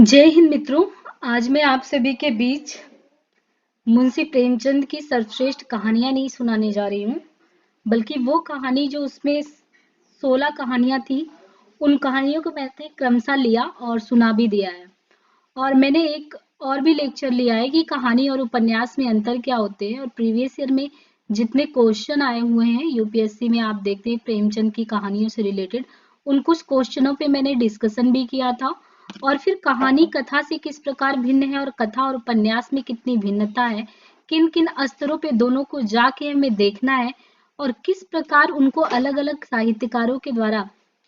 जय हिंद मित्रों। आज मैं आप सभी के बीच मुंशी प्रेमचंद की सर्वश्रेष्ठ कहानियां नहीं सुनाने जा रही हूँ, बल्कि वो कहानी जो उसमें 16 कहानियां थी, उन कहानियों को मैंने क्रमशः लिया और सुना भी दिया है। और मैंने एक और भी लेक्चर लिया है कि कहानी और उपन्यास में अंतर क्या होते हैं, और प्रीवियस ईयर में जितने क्वेश्चन आए हुए हैं यूपीएससी में, आप देखते हैं प्रेमचंद की कहानियों से रिलेटेड, उन कुछ क्वेश्चनों पे मैंने डिस्कशन भी किया था। और फिर कहानी कथा से किस प्रकार भिन्न है और कथा और उपन्यास में कितनी भिन्नता है, किन किन स्तरों पे दोनों को जाके हमें देखना है, और किस प्रकार उनको अलग अलग साहित्यकारों के द्वारा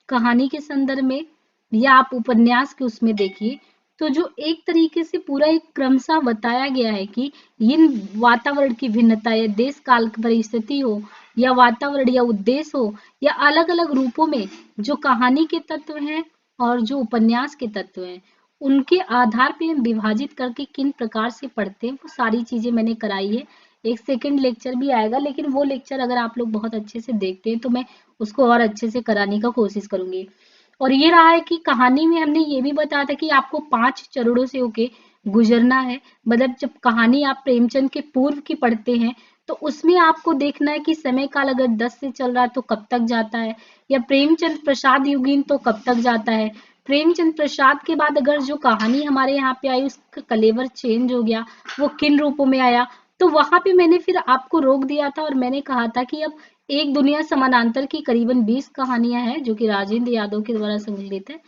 कहानी के संदर्भ में या आप उपन्यास के उसमें देखिए, तो जो एक तरीके से पूरा एक क्रमशः बताया गया है कि इन वातावरण की भिन्नता या देश काल की परिस्थिति हो या वातावरण या उद्देश्य हो या अलग अलग रूपों में जो कहानी के तत्व हैं और जो उपन्यास के तत्व हैं, उनके आधार पे हम विभाजित करके किन प्रकार से पढ़ते हैं, वो सारी चीजें मैंने कराई है। एक सेकंड लेक्चर भी आएगा, लेकिन वो लेक्चर अगर आप लोग बहुत अच्छे से देखते हैं तो मैं उसको और अच्छे से कराने का कोशिश करूंगी। और ये रहा है कि कहानी में हमने ये भी बताया था कि आपको 5 चरणों से होके गुजरना है। मतलब जब कहानी आप प्रेमचंद के पूर्व की पढ़ते हैं तो उसमें आपको देखना है कि समय काल अगर 10 से चल रहा है तो कब तक जाता है, या प्रेमचंद प्रसाद युगीन तो कब तक जाता है। प्रेमचंद प्रसाद के बाद अगर जो कहानी हमारे यहाँ पे आई उसका कलेवर चेंज हो गया, वो किन रूपों में आया, तो वहां पे मैंने फिर आपको रोक दिया था और मैंने कहा था कि अब एक दुनिया समानांतर की करीबन 20 कहानियां हैं जो कि राजेंद्र यादव के द्वारा संकलित है।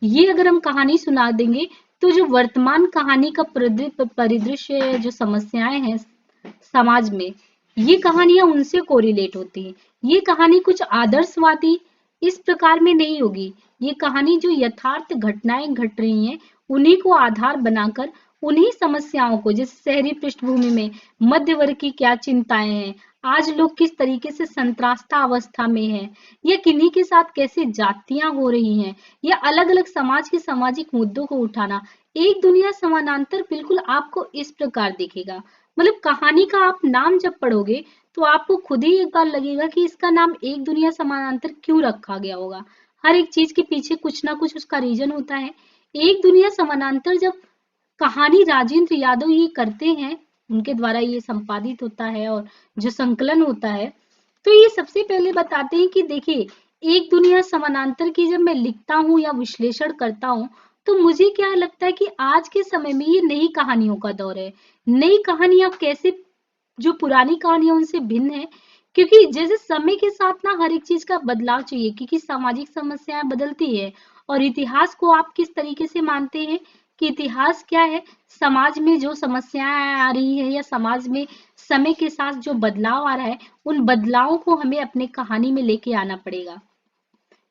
ये अगर हम कहानी सुना देंगे तो जो वर्तमान कहानी का परिदृश्य है, जो समस्याएं हैं समाज में, ये कहानियां उनसे कोरिलेट होती हैं। ये कहानी कुछ आदर्शवादी इस प्रकार में नहीं होगी। ये कहानी जो यथार्थ घटनाएं घट रही हैं उन्हीं को आधार बनाकर, उन्हीं समस्याओं को, जैसे शहरी पृष्ठभूमि में मध्य वर्ग की क्या चिंताएं हैं, आज लोग किस तरीके से संत्रास्ता अवस्था में हैं, या किन्हीं के साथ कैसे जातियां हो रही हैं, या अलग अलग समाज के सामाजिक मुद्दों को उठाना। एक दुनिया समानांतर बिल्कुल आपको इस प्रकार दिखेगा। मतलब कहानी का आप नाम जब पढ़ोगे तो आपको खुद ही एक बार लगेगा कि इसका नाम एक दुनिया समानांतर क्यों रखा गया होगा। हर एक चीज के पीछे कुछ ना कुछ उसका रीजन होता है। एक दुनिया समानांतर जब कहानी राजेंद्र यादव ये करते हैं, उनके द्वारा ये संपादित होता है और जो संकलन होता है, तो ये सबसे पहले बताते हैं कि देखिए, एक दुनिया समानांतर की जब मैं लिखता हूँ या विश्लेषण करता हूँ तो मुझे क्या लगता है कि आज के समय में ये नई कहानियों का दौर है। नई कहानियां कैसे, जो पुरानी कहानियां उनसे भिन्न है, क्योंकि जैसे समय के साथ ना हर एक चीज का बदलाव चाहिए, क्योंकि सामाजिक समस्याएं बदलती है। और इतिहास को आप किस तरीके से मानते हैं कि इतिहास क्या है, समाज में जो समस्याएं आ रही है या समाज में समय के साथ जो बदलाव आ रहा है, उन बदलावों को हमें अपने कहानी में लेके आना पड़ेगा।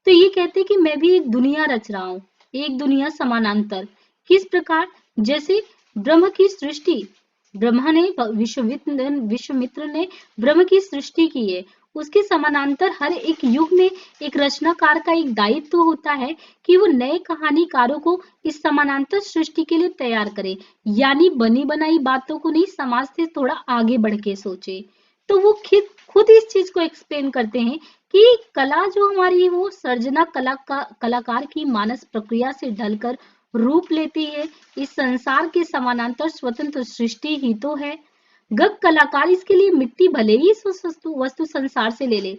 तो ये कहते हैं कि मैं भी एक दुनिया रच रहा हूँ, एक दुनिया समानांतर। किस प्रकार, जैसे ब्रह्म की सृष्टि, ब्रह्मा ने विश्वामित्र ने ब्रह्म की सृष्टि की है, उसके समानांतर हर एक युग में एक रचनाकार का एक दायित्व तो होता है कि वो नए कहानीकारों को इस समानांतर सृष्टि के लिए तैयार करे, यानी बनी बनाई बातों को नहीं, समाज से थोड़ा आगे बढ़ के सोचे। तो वो खुद खुद इस चीज को एक्सप्लेन करते हैं कि कला जो हमारी है वो सर्जना कलाकार की मानस प्रक्रिया से ढलकर रूप लेती है। इस संसार के समानांतर स्वतंत्र सृष्टि ही तो है। गग कलाकार इसके लिए मिट्टी भले ही इस वस्तु संसार से ले ले,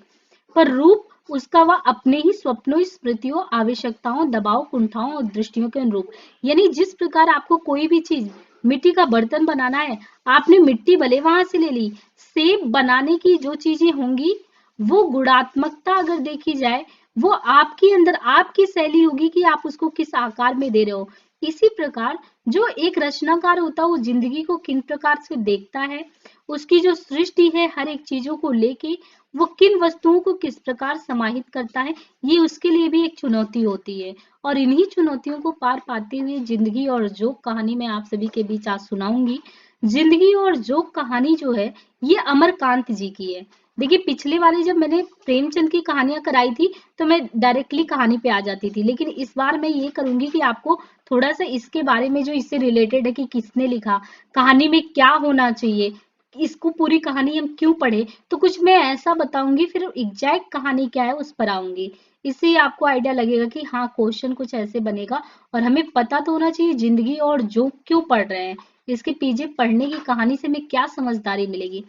पर रूप उसका वह अपने ही स्वप्नों, स्मृतियों, आवश्यकताओं, दबाव, कुंठाओं और दृष्टियों के अनुरूप। यानी जिस प्रकार आपको कोई भी चीज, मिट्टी का बर्तन बनाना है, आपने मिट्टी भले वहां से ले ली, सेब बनाने की जो चीजें होंगी, वो गुणात्मकता अगर देखी जाए, वो आपके अंदर आपकी शैली होगी कि आप उसको किस आकार में दे रहे हो। इसी प्रकार जो एक रचनाकार होता है वो जिंदगी को किन प्रकार से देखता है, उसकी जो सृष्टि है हर एक चीजों को लेके वो किन वस्तुओं को किस प्रकार समाहित करता है, ये उसके लिए भी एक चुनौती होती है। और इन्हीं चुनौतियों को पार पाते हुए जिंदगी और जोक कहानी मैं आप सभी के बीच आज सुनाऊंगी। जिंदगी और जोक कहानी जो है ये अमरकांत जी की है। देखिए, पिछले वाले जब मैंने प्रेमचंद की कहानियां कराई थी तो मैं डायरेक्टली कहानी पे आ जाती थी, लेकिन इस बार मैं ये करूंगी कि आपको थोड़ा सा इसके बारे में, जो इससे रिलेटेड है कि किसने लिखा, कहानी में क्या होना चाहिए, इसको पूरी कहानी हम क्यों पढ़े, तो कुछ मैं ऐसा बताऊंगी, फिर एग्जैक्ट कहानी क्या है उस पर आऊंगी। इससे ही आपको आइडिया लगेगा कि हाँ क्वेश्चन कुछ ऐसे बनेगा और हमें पता तो होना चाहिए जिंदगी और जोक क्यों पढ़ रहे हैं, इसके पीछे पढ़ने की कहानी से हमें क्या समझदारी मिलेगी।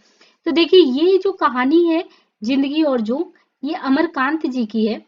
तो देखिए ये जो कहानी है जिंदगी और जोक, ये अमरकांत जी की है।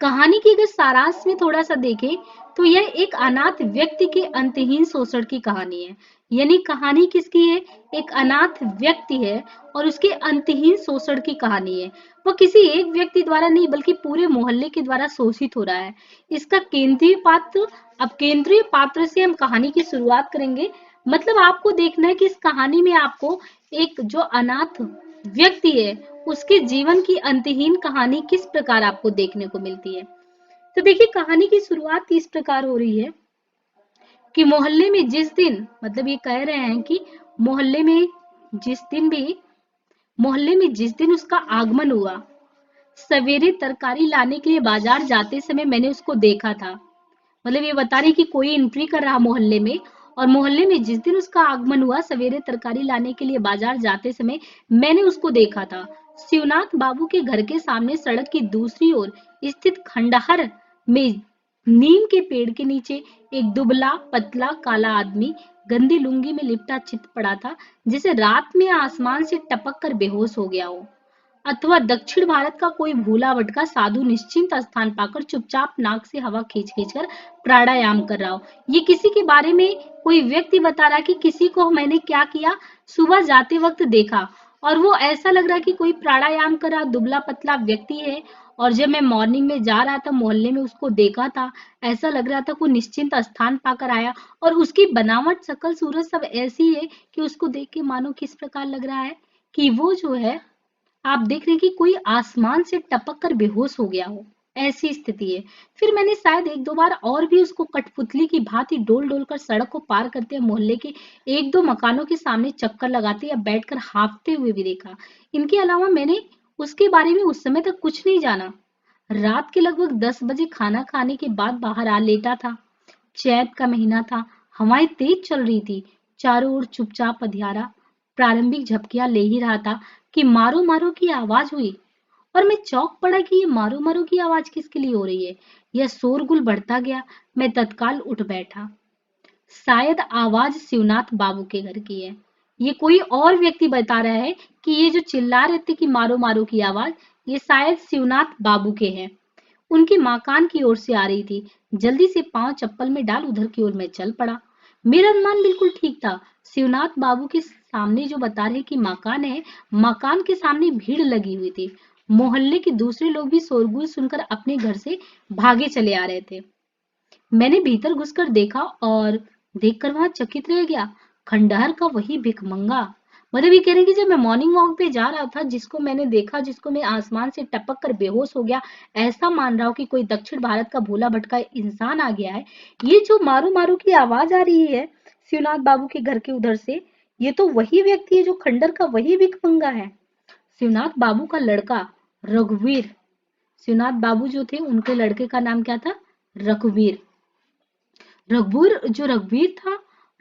कहानी की अगर सारांश में थोड़ा सा देखें तो यह एक अनाथ व्यक्ति के अंतहीन शोषण की कहानी है। यानी कहानी किसकी है? एक अनाथ व्यक्ति है और उसके अंतहीन शोषण की कहानी है। वो किसी एक व्यक्ति द्वारा नहीं बल्कि पूरे मोहल्ले के द्वारा शोषित हो रहा है। इसका केंद्रीय पात्र, अब केंद्रीय पात्र से हम कहानी की शुरुआत करेंगे। मतलब आपको देखना है कि इस कहानी में आपको एक जो अनाथ व्यक्ति है उसके जीवन की अंतहीन कहानी किस प्रकार आपको देखने को मिलती है। तो देखिए कहानी की शुरुआत इस प्रकार हो रही है कि मोहल्ले में जिस दिन, मतलब ये कह रहे हैं कि मोहल्ले में जिस दिन भी मोहल्ले में जिस दिन उसका आगमन हुआ, सवेरे तरकारी लाने के लिए बाजार जाते समय मैंने उसको देखा था। मतलब ये बता रही कि कोई एंट्री कर रहा मोहल्ले में, और मोहल्ले में जिस दिन उसका आगमन हुआ सवेरे तरकारी लाने के लिए बाजार जाते समय मैंने उसको देखा था। शिवनाथ बाबू के घर के सामने सड़क की दूसरी ओर स्थित खंडहर में नीम के पेड़ के नीचे एक दुबला पतला काला आदमी गंदी लुंगी में लिपटा चित पड़ा था, जैसे रात में आसमान से टपक कर बेहोश हो गया हो, अथवा दक्षिण भारत का कोई भूला भटका साधु निश्चिंत स्थान पाकर चुपचाप नाक से हवा खींच खींच कर प्राणायाम कर रहा हो। ये किसी के बारे में कोई व्यक्ति बता रहा कि किसी को मैंने क्या किया, सुबह जाते वक्त देखा और वो ऐसा लग रहा कि कोई प्राणायाम कर रहा दुबला पतला व्यक्ति है, और जब मैं मॉर्निंग में जा रहा था मोहल्ले में उसको देखा था, ऐसा लग रहा था कोई निश्चिंत स्थान पाकर आया, और उसकी बनावट शकल सूरत सब ऐसी है कि उसको देख के मानो किस प्रकार लग रहा है कि वो जो है, आप देख रहे हैं कि कोई आसमान से टपक कर बेहोश हो गया हो, ऐसी स्थिति है। फिर मैंने शायद एक दो बार और भी उसको कठपुतली की भांति डोल डोल कर सड़क को पार करते मोहल्ले के एक दो मकानों के सामने चक्कर लगाते या बैठकर हाँफते हुए भी देखा। इनके अलावा मैंने उसके बारे में उस समय तक कुछ नहीं जाना। रात के लगभग 10 बजे खाना खाने के बाद बाहर आ लेटा था। चैत का महीना था, हवाएं तेज चल रही थी, चारों ओर चुपचाप अंधियारा प्रारंभिक झपकियां ले ही रहा था कि मारो मारो की आवाज हुई, और मैं चौंक पड़ा कि ये मारो मारो की आवाज किसके लिए हो रही है। यह शोरगुल बढ़ता गया। मैं तत्काल उठ बैठा। शायद आवाज शिवनाथ बाबू के घर की है। ये कोई और व्यक्ति बता रहा है कि ये जो चिल्ला रहे थे कि मारो मारो की आवाज, ये शायद शिवनाथ बाबू के हैं। उनकी मकान की ओर से आ रही थी। जल्दी से पांव चप्पल में डाल उधर की ओर मैं चल पड़ा। मेरा अनुमान बिल्कुल ठीक था। शिवनाथ बाबू के सामने जो बता रहे कि मकान है, मकान के सामने भीड़ लगी हुई थी। मोहल्ले के दूसरे लोग भी शोरगुल सुनकर अपने घर से भागे चले आ रहे थे। मैंने भीतर घुसकर देखा और देखकर वहां चकित रह गया। खंडहर का वही भिखमंगा, मतलब ये कह रहे हैं कि जब मैं मॉर्निंग वॉक पे जा रहा था, जिसको मैंने देखा, जिसको मैं आसमान से टपक कर बेहोश हो गया, ऐसा मान रहा हूँ कि कोई दक्षिण भारत का भोला भटका इंसान आ गया है। ये जो मारू मारू की आवाज आ रही है शिवनाथ बाबू के घर के उधर से, ये तो वही व्यक्ति है जो खंडर का वही भिखमंगा है। शिवनाथ बाबू का लड़का रघुवीर, शिवनाथ बाबू जो थे उनके लड़के का नाम क्या था? रघुवीर। रघुवीर था,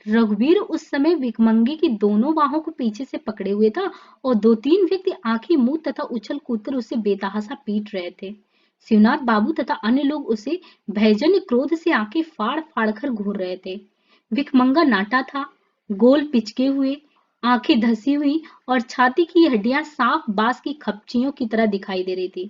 रघुवीर उस समय भिखमंगे की दोनों बाहों को पीछे से पकड़े हुए था, और दो तीन व्यक्ति आंखें मुंह तथा उछल कूदकर उसे बेतहासा पीट रहे थे। शिवनाथ बाबू तथा अन्य लोग उसे भयजन्य क्रोध से आंखें फाड़ फाड़ कर घूर रहे थे। भिखमंगा नाटा था, गोल पिचके हुए, आंखें धसी हुई और छाती की हड्डियां साफ बांस की खपचियों की तरह दिखाई दे रही थी।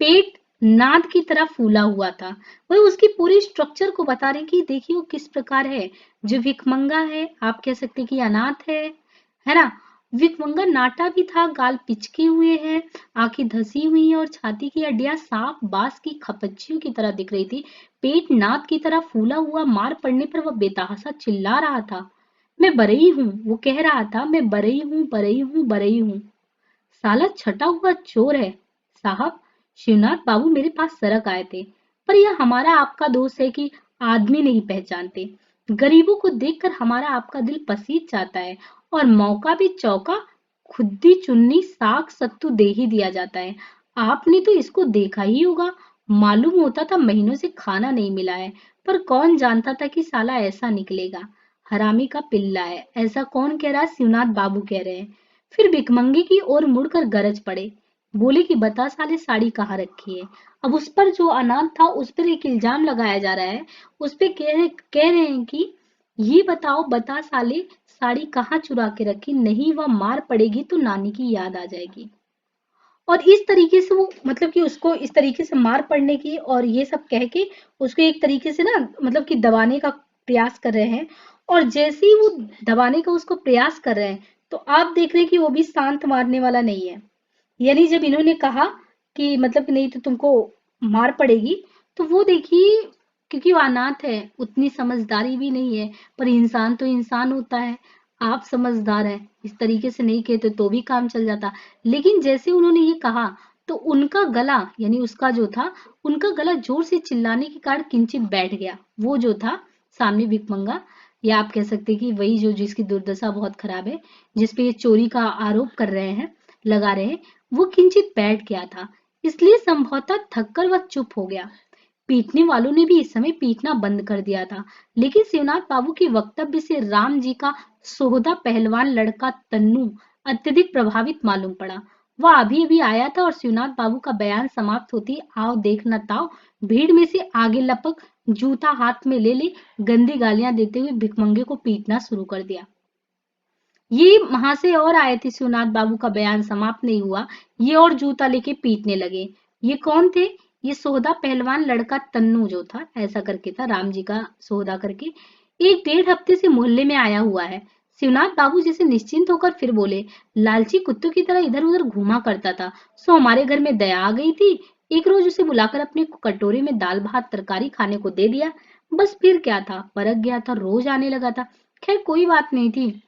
पेट नाद की तरह फूला हुआ था। वह उसकी पूरी स्ट्रक्चर को बता रहे कि देखिए वो किस प्रकार है। जो भिखमंगा है, आप कह सकते कि अनाथ है ना। भिखमंगा नाटा भी था, गाल पिचके हुए हैं, आंखें धसी हुई हैं और छाती की हड्डियां साफ बांस की खपच्चियों की तरह दिख रही थी। पेट नाद की तरह फूला हुआ, मार पड़ने पर वह बेतहासा चिल्ला रहा था। मैं बरई हूँ, वो कह रहा था, मैं बरई हूँ, बरई हूँ, बरई हूँ। साला छटा हुआ चोर है साहब। शिवनाथ बाबू मेरे पास सड़क आए थे, पर यह हमारा आपका दोष है कि आदमी नहीं पहचानते। गरीबों को देखकर हमारा आपका दिल पसीज जाता है, और मौका भी चौका खुद्दी चुन्नी साग सत्तू दे ही दिया जाता है। आपने तो इसको देखा ही होगा। मालूम होता था महीनों से खाना नहीं मिला है, पर कौन जानता था कि साला ऐसा निकलेगा। हरामी का पिल्ला है। ऐसा कौन कह रहा? शिवनाथ बाबू कह रहे हैं। फिर भिखमंगे की ओर मुड़कर गरज पड़े, बोले कि बता साले साड़ी कहाँ रखी है। अब उस पर जो अनाथ था उस पर एक इल्जाम लगाया जा रहा है। उस पे कह रहे हैं कि ये बताओ बता साले साड़ी कहाँ चुरा के रखी, नहीं वह मार पड़ेगी तो नानी की याद आ जाएगी। और इस तरीके से वो मतलब कि उसको इस तरीके से मार पड़ने की और ये सब कह के उसको एक तरीके से ना मतलब कि दबाने का प्रयास कर रहे हैं। और जैसे ही वो दबाने का उसको प्रयास कर रहे हैं तो आप देख रहे हैं कि वो भी शांत मारने वाला नहीं है। यानी जब इन्होंने कहा कि मतलब कि नहीं तो तुमको मार पड़ेगी, तो वो देखिए क्योंकि वो अनाथ है उतनी समझदारी भी नहीं है, पर इंसान तो इंसान होता है। आप समझदार हैं, इस तरीके से नहीं कहते तो भी काम चल जाता। लेकिन जैसे उन्होंने ये कहा तो उनका गला यानी उसका जो था, उनका गला जोर से चिल्लाने के कारण किंचित बैठ गया। वो जो था सामने भिकमंगा, या आप कह सकते हैं कि वही जो जिसकी दुर्दशा बहुत खराब है, जिसपे ये चोरी का आरोप कर रहे हैं, लगा रहे हैं, वो किंचित बैठ गया था। इसलिए संभवतः थककर वह चुप हो गया। पीटने वालों ने भी इस समय पीटना बंद कर दिया था। लेकिन शिवनाथ बाबू के वक्तव्य से राम जी का सोहदा पहलवान लड़का तन्नू अत्यधिक प्रभावित मालूम पड़ा। वह अभी अभी आया था और शिवनाथ बाबू का बयान समाप्त होती आओ देख न ताओ भीड़ में से आगे लपक जूता हाथ में ले गंदी गालियां देते हुए भिकमंगे को पीटना शुरू कर दिया। ये वहां से और आए थे, शिवनाथ बाबू का बयान समाप्त नहीं हुआ, ये और जूता लेके पीटने लगे। ये कौन थे? ये सोहदा पहलवान लड़का तन्नू जो था, ऐसा करके था, राम जी का सोहदा करके, एक डेढ़ हफ्ते से मोहल्ले में आया हुआ है। शिवनाथ बाबू जैसे निश्चिंत होकर फिर बोले, लालची कुत्तों की तरह इधर उधर घूमा करता था, सो हमारे घर में दया आ गई थी। एक रोज उसे बुलाकर अपने कटोरे में दाल भात तरकारी खाने को दे दिया। बस फिर क्या था, परख गया था, रोज आने लगा था। खैर कोई बात नहीं थी,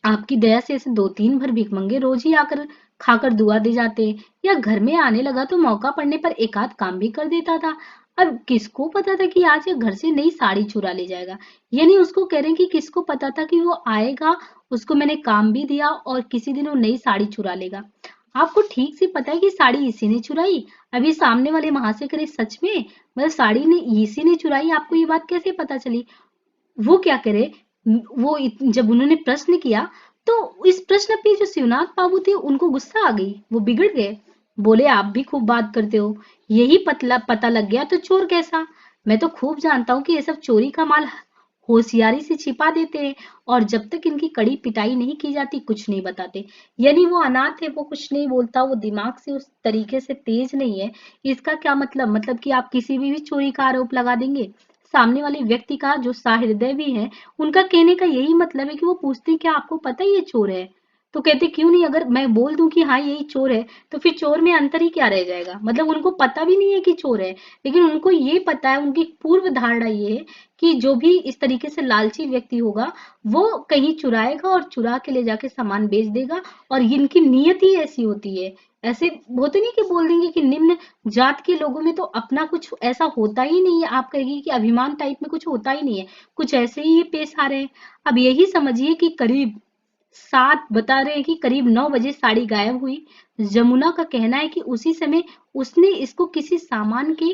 आपकी दया से ऐसे 2-3 भर भिखमंगे रोज ही आकर खाकर दुआ दे जाते, या घर में आने लगा तो मौका पड़ने पर एक आध काम भी कर देता था। अब किसको पता था कि आज ये घर से नई साड़ी चुरा ले जाएगा। यानी उसको कह रहे हैं कि किसको पता था कि वो आएगा, उसको मैंने काम भी दिया और किसी दिन वो नई साड़ी चुरा लेगा। आपको ठीक से पता है कि साड़ी इसी ने चुराई। अभी सामने वाले महाशय करे सच में मतलब साड़ी ने इसी ने चुराई, आपको ये बात कैसे पता चली? वो क्या करे, जब उन्होंने प्रश्न किया तो इस प्रश्न पे जो शिवनाथ बाबू थे उनको गुस्सा आ गई, वो बिगड़ गए। बोले आप भी खूब बात करते हो, यही पता लग गया तो चोर कैसा? मैं तो खूब जानता हूँ कि ये सब चोरी का माल होशियारी से छिपा देते हैं, और जब तक इनकी कड़ी पिटाई नहीं की जाती कुछ नहीं बताते। यानी वो अनाथ है, वो कुछ नहीं बोलता, वो दिमाग से उस तरीके से तेज नहीं है। इसका क्या मतलब कि आप किसी भी चोरी का आरोप लगा देंगे। सामने वाले व्यक्ति का जो सहृदय भी है, उनका कहने का यही मतलब है कि वो पूछते हैं क्या आपको पता है ये चोर है? तो कहते क्यों नहीं, अगर मैं बोल दूं कि हाँ यही चोर है तो फिर चोर में अंतर ही क्या रह जाएगा। मतलब उनको पता भी नहीं है कि चोर है, लेकिन उनको ये पता है, उनकी पूर्व धारणा ये है कि जो भी इस तरीके से लालची व्यक्ति होगा वो कहीं चुराएगा और चुरा के ले जाके सामान बेच देगा, और इनकी नीयत ही ऐसी होती है। ऐसे होते नहीं कि बोल देंगे कि निम्न जात के लोगों में तो अपना कुछ ऐसा होता ही नहीं है, आप कहेंगे कि अभिमान टाइप में कुछ होता ही नहीं है, कुछ ऐसे ही ये पेश आ रहे हैं। अब यही समझिए कि करीब 7 बता रहे हैं कि करीब 9 बजे साड़ी गायब हुई। जमुना का कहना है कि उसी समय उसने इसको किसी सामान के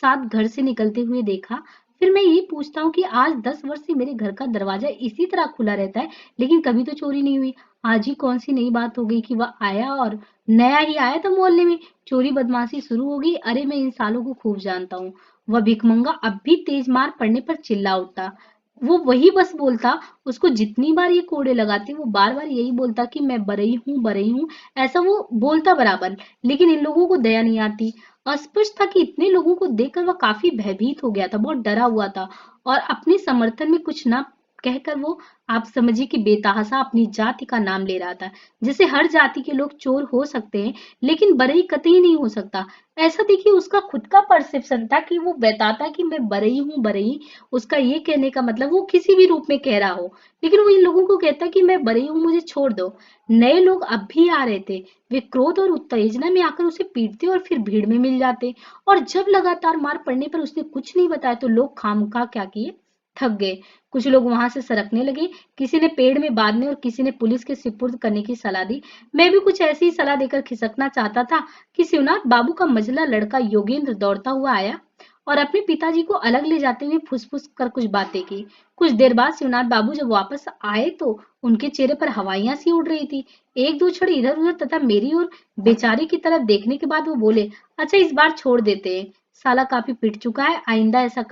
साथ घर से निकलते हुए देखा। फिर मैं यही पूछता हूँ कि आज 10 वर्ष से मेरे घर का दरवाजा इसी तरह खुला रहता है, लेकिन कभी तो चोरी नहीं हुई। आज ही कौन सी नई बात हो गई कि वह आया और नया ही आया था मोहल्ले में, चोरी बदमाशी शुरू हो गई। अरे मैं इन सालों को खूब जानता हूँ। वह भिखमंगा अब भी तेज मार पड़ने पर चिल्ला उठता। वो वही बस बोलता, उसको जितनी बार ये कोड़े लगाते वो बार बार यही बोलता कि मैं बरई हूँ, ऐसा वो बोलता बराबर। लेकिन इन लोगों को दया नहीं आती। स्पष्ट था कि इतने लोगों को देखकर वह काफी भयभीत हो गया था, बहुत डरा हुआ था, और अपने समर्थन में कुछ ना कहकर वो, आप समझिए कि बेतहाशा अपनी जाति का नाम ले रहा था। जैसे हर जाति के लोग चोर हो सकते हैं लेकिन बरई कतई नहीं हो सकता। ऐसा देखिए उसका खुद का परसेप्शन था कि वो बताता कि मैं बरई हूँ, बरई, उसका ये कहने का मतलब वो किसी भी रूप में कह रहा हो, लेकिन वो इन लोगों को कहता कि मैं बरी हूँ, मुझे छोड़ दो। नए लोग अब भी आ रहे थे, वे क्रोध और उत्तेजना में आकर उसे पीटते और फिर भीड़ में मिल जाते, और जब लगातार मार पड़ने पर उसने कुछ नहीं बताया तो लोग खामखा क्या किए, थक गए। कुछ लोग वहां से सरकने लगे, किसी ने पेड़ में बांधने और किसी ने पुलिस के सुपुर्द करने की सलाह दी। मैं भी कुछ ऐसी ही सलाह देकर खिसकना चाहता था कि शिवनाथ बाबू का मझला लड़का योगेंद्र दौड़ता हुआ आया और अपने पिताजी को अलग ले जाते हुए फुसफुस कर कुछ बातें की। कुछ देर बाद शिवनाथ बाबू जब वापस आए तो उनके चेहरे पर हवाइयां सी उड़ रही थी। एक दो क्षण इधर उधर तथा मेरी और बेचारे की तरफ देखने के बाद वो बोले, अच्छा इस बार छोड़ देते हैं, साला काफी पिट चुका है, आइंदा ऐसा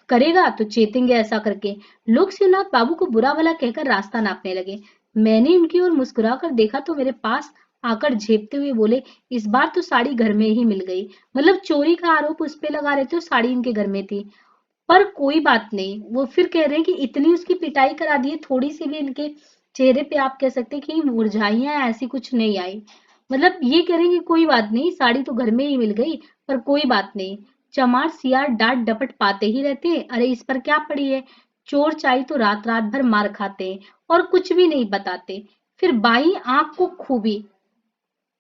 करेगा तो चेतेंगे ऐसा करके। लोग शिवनाथ बाबू को बुरा भला कहकर रास्ता नापने लगे। मैंने उनकी ओर मुस्कुरा कर देखा तो मेरे पास आकर झेपते हुए बोले, इस बार तो साड़ी घर में ही मिल गई। मतलब चोरी का आरोप उस पे लगा रहे थे, साड़ी इनके घर में थी। पर कोई बात नहीं, वो फिर कह रहे हैं कि इतनी उसकी पिटाई करा दी है, थोड़ी सी भी इनके चेहरे पे आप कह सकते हैं कि मुरझाइयां ऐसी कुछ नहीं आई। मतलब ये कह रहे हैं कि कोई बात नहीं, साड़ी तो घर में ही मिल गई, पर कोई बात नहीं, चमार सियार डांट डपट पाते ही रहते हैं, अरे इस पर क्या पड़ी है, चोर चाई तो रात रात भर मार खाते हैं और कुछ भी नहीं बताते। फिर बाई आंख को खूबी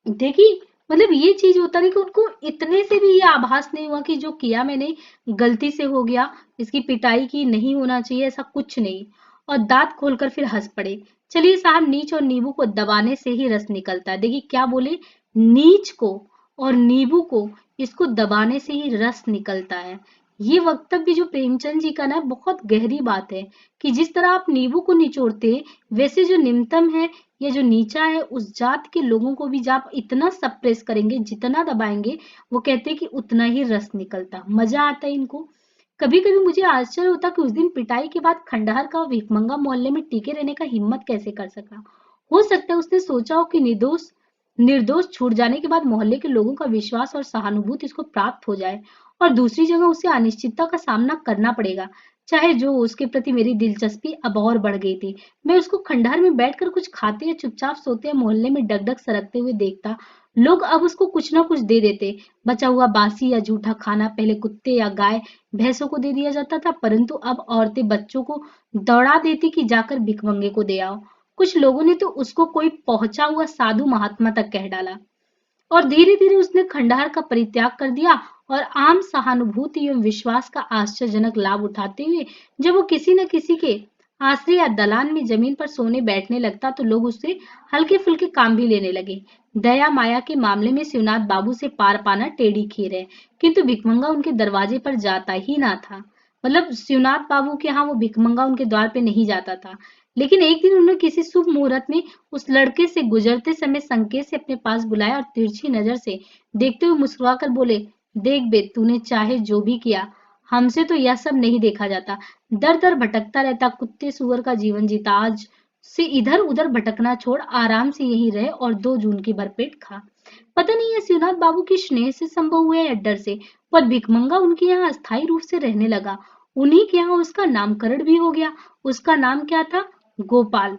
देखी। मतलब ये चीज होता नहीं कि उनको इतने से भी ये आभास नहीं हुआ कि जो किया मैंने गलती से हो गया, इसकी पिटाई की नहीं होना चाहिए, ऐसा कुछ नहीं। और दांत खोलकर फिर हंस पड़े। चलिए साहब, नीच और नींबू को दबाने से ही रस निकलता है। देखिए क्या बोले, नीच को और नींबू को, इसको दबाने से ही रस निकलता है। ये वक्तव्य जो प्रेमचंद जी का ना, बहुत गहरी बात है कि जिस तरह आप नींबू को निचोड़ते हैं, वैसे जो निम्नतम है, ये जो नीचा है, उस जात के लोगों को भी जब आप इतना सप्रेस करेंगे, जितना दबाएंगे, वो कहते हैं कि उतना ही रस निकलता, मजा आता है इनको। कभी कभी मुझे आश्चर्य होता कि उस दिन पिटाई के बाद खंडहर का भिकमंगा मोहल्ले में टिके रहने का हिम्मत कैसे कर सका। हो सकता है उसने सोचा हो कि निर्दोष निर्दोष छूट जाने के बाद मोहल्ले के लोगों का विश्वास और सहानुभूति इसको प्राप्त हो जाए, और दूसरी जगह उसे अनिश्चितता का सामना करना पड़ेगा। चाहे जो उसके प्रति मेरी दिलचस्पी अब और बढ़ गई थी। मैं उसको खंडहर में बैठकर कुछ खाते या चुपचाप सोते या मोहल्ले में डगडग सरकते हुए देखता। लोग अब उसको कुछ ना कुछ दे देते। बचा हुआ बासी या जूठा खाना पहले कुत्ते या गाय भैंसों को दे दिया जाता था, परंतु अब औरतें बच्चों को दौड़ा देती कि जाकर भिखमंगे को दे आओ। कुछ लोगों ने तो उसको कोई पहुंचा हुआ साधु महात्मा तक कह डाला। और धीरे धीरे उसने खंडहर का परित्याग कर दिया और आम सहानुभूति एवं विश्वास का आश्चर्यजनक लाभ उठाते हुए जब वो किसी न किसी के आश्रय या दलान में जमीन पर सोने बैठने लगता तो लोग उससे हल्के फुल्के काम भी लेने लगे। दया माया के मामले में शिवनाथ बाबू से पार पाना टेढ़ी खीर है, किंतु भिखमंगा उनके दरवाजे पर जाता ही ना था। मतलब शिवनाथ बाबू के यहाँ वो भिखमंगा उनके द्वार पे नहीं जाता था। लेकिन एक दिन उन्होंने किसी शुभ मुहूर्त में उस लड़के से गुजरते समय संकेत से अपने पास बुलाया और तिरछी नजर से देखते हुए मुस्कुराकर बोले, देख बे, तूने चाहे जो भी किया, हमसे तो यह सब नहीं देखा जाता। दर दर भटकता रहता, कुत्ते सुअर का जीवन जीता, आज से इधर उधर भटकना छोड़ आराम से यहीं रहे और 2 जून की भरपेट खा। पता नहीं यह शिवनाथ बाबू की स्नेह से संभव हुआ या डर से, पर भिखमंगा उनके यहाँ अस्थायी रूप से रहने लगा। उन्हीं के यहाँ उसका नामकरण भी हो गया। उसका नाम क्या था? गोपाल।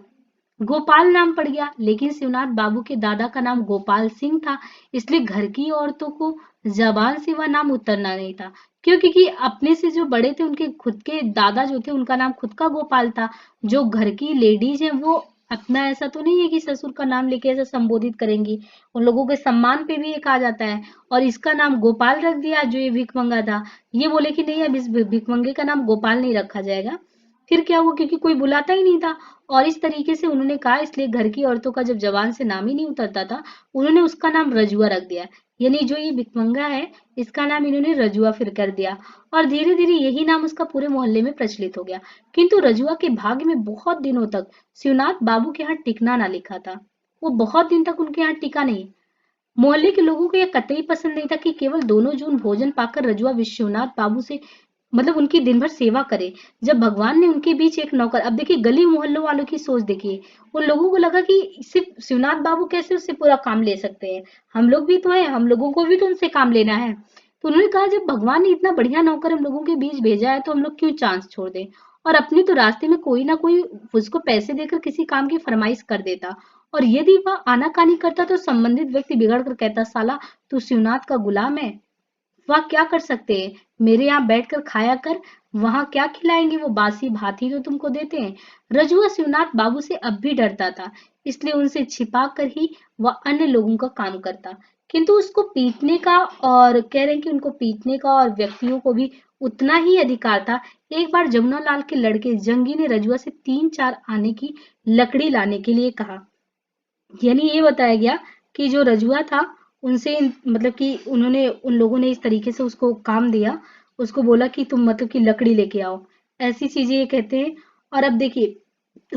गोपाल नाम पड़ गया। लेकिन शिवनाथ बाबू के दादा का नाम गोपाल सिंह था, इसलिए घर की औरतों को जबान से वह नाम उतरना नहीं था। क्योंकि अपने से जो बड़े थे, उनके खुद के दादा जो थे, उनका नाम खुद का गोपाल था। जो घर की लेडीज हैं, वो अपना ऐसा तो नहीं है कि ससुर का नाम लेके ऐसा संबोधित करेंगी। उन लोगों के सम्मान पे भी एक आ जाता है। और इसका नाम गोपाल रख दिया, जो ये भिखमंगा था। ये बोले कि नहीं, अब इस भिखमंगे का नाम गोपाल नहीं रखा जाएगा। फिर क्या हुआ, क्योंकि कोई बुलाता ही नहीं था। और इस तरीके से उन्होंने कहा, इसलिए घर की औरतों का जब जबान से नाम ही नहीं उतरता था, उन्होंने उसका नाम रजुआ रख दिया। यानी जो ये भिखमंगा है, इसका नाम इन्होंने रजुआ फिर कर दिया। और धीरे धीरे यही नाम उसका पूरे मोहल्ले में प्रचलित हो गया। किंतु रजुआ के भाग्य में बहुत दिनों तक शिवनाथ बाबू के यहाँ टिकना ना लिखा था। वो बहुत दिन तक उनके यहाँ टिका नहीं। मोहल्ले के लोगों को यह कतई पसंद नहीं था कि केवल 2 जून भोजन पाकर रजुआ विश्वनाथ बाबू से, मतलब उनकी दिन भर सेवा करे, जब भगवान ने उनके बीच एक नौकर। अब देखिए गली मोहल्लों वालों की सोच देखिए। उन लोगों को लगा कि सिर्फ शिवनाथ बाबू कैसे उससे पूरा काम ले सकते हैं, हम लोग भी तो हैं, हम लोगों को भी तो उनसे काम लेना है। तो उन्होंने कहा, जब भगवान ने इतना बढ़िया नौकर हम लोगों के बीच भेजा है, तो हम लोग क्यों चांस छोड़ दें। और अपने तो रास्ते में कोई ना कोई उसको पैसे देकर किसी काम की फरमाइश कर देता। और यदि वह आनाकानी करता तो संबंधित व्यक्ति बिगड़ कर कहता, साला तू शिवनाथ का गुलाम है, वह क्या कर सकते हैं, मेरे यहाँ बैठकर खाया कर, वहां क्या खिलाएंगे, वो बासी भात ही तो तुमको देते हैं। रजुआ शिवनाथ बाबू से अब भी डरता था, इसलिए उनसे छिपा कर ही वह अन्य लोगों का काम करता। किंतु उसको पीटने का, और कह रहे हैं कि उनको पीटने का और व्यक्तियों को भी उतना ही अधिकार था। एक बार जमुना लाल के लड़के जंगी ने रजुआ से 3-4 आने की लकड़ी लाने के लिए कहा। यानी ये बताया गया कि जो रजुआ था, उनसे मतलब कि उन्होंने, उन लोगों ने इस तरीके से उसको काम दिया। उसको बोला कि तुम मतलब कि लकड़ी लेके आओ, ऐसी चीजें ये कहते हैं। और अब देखिए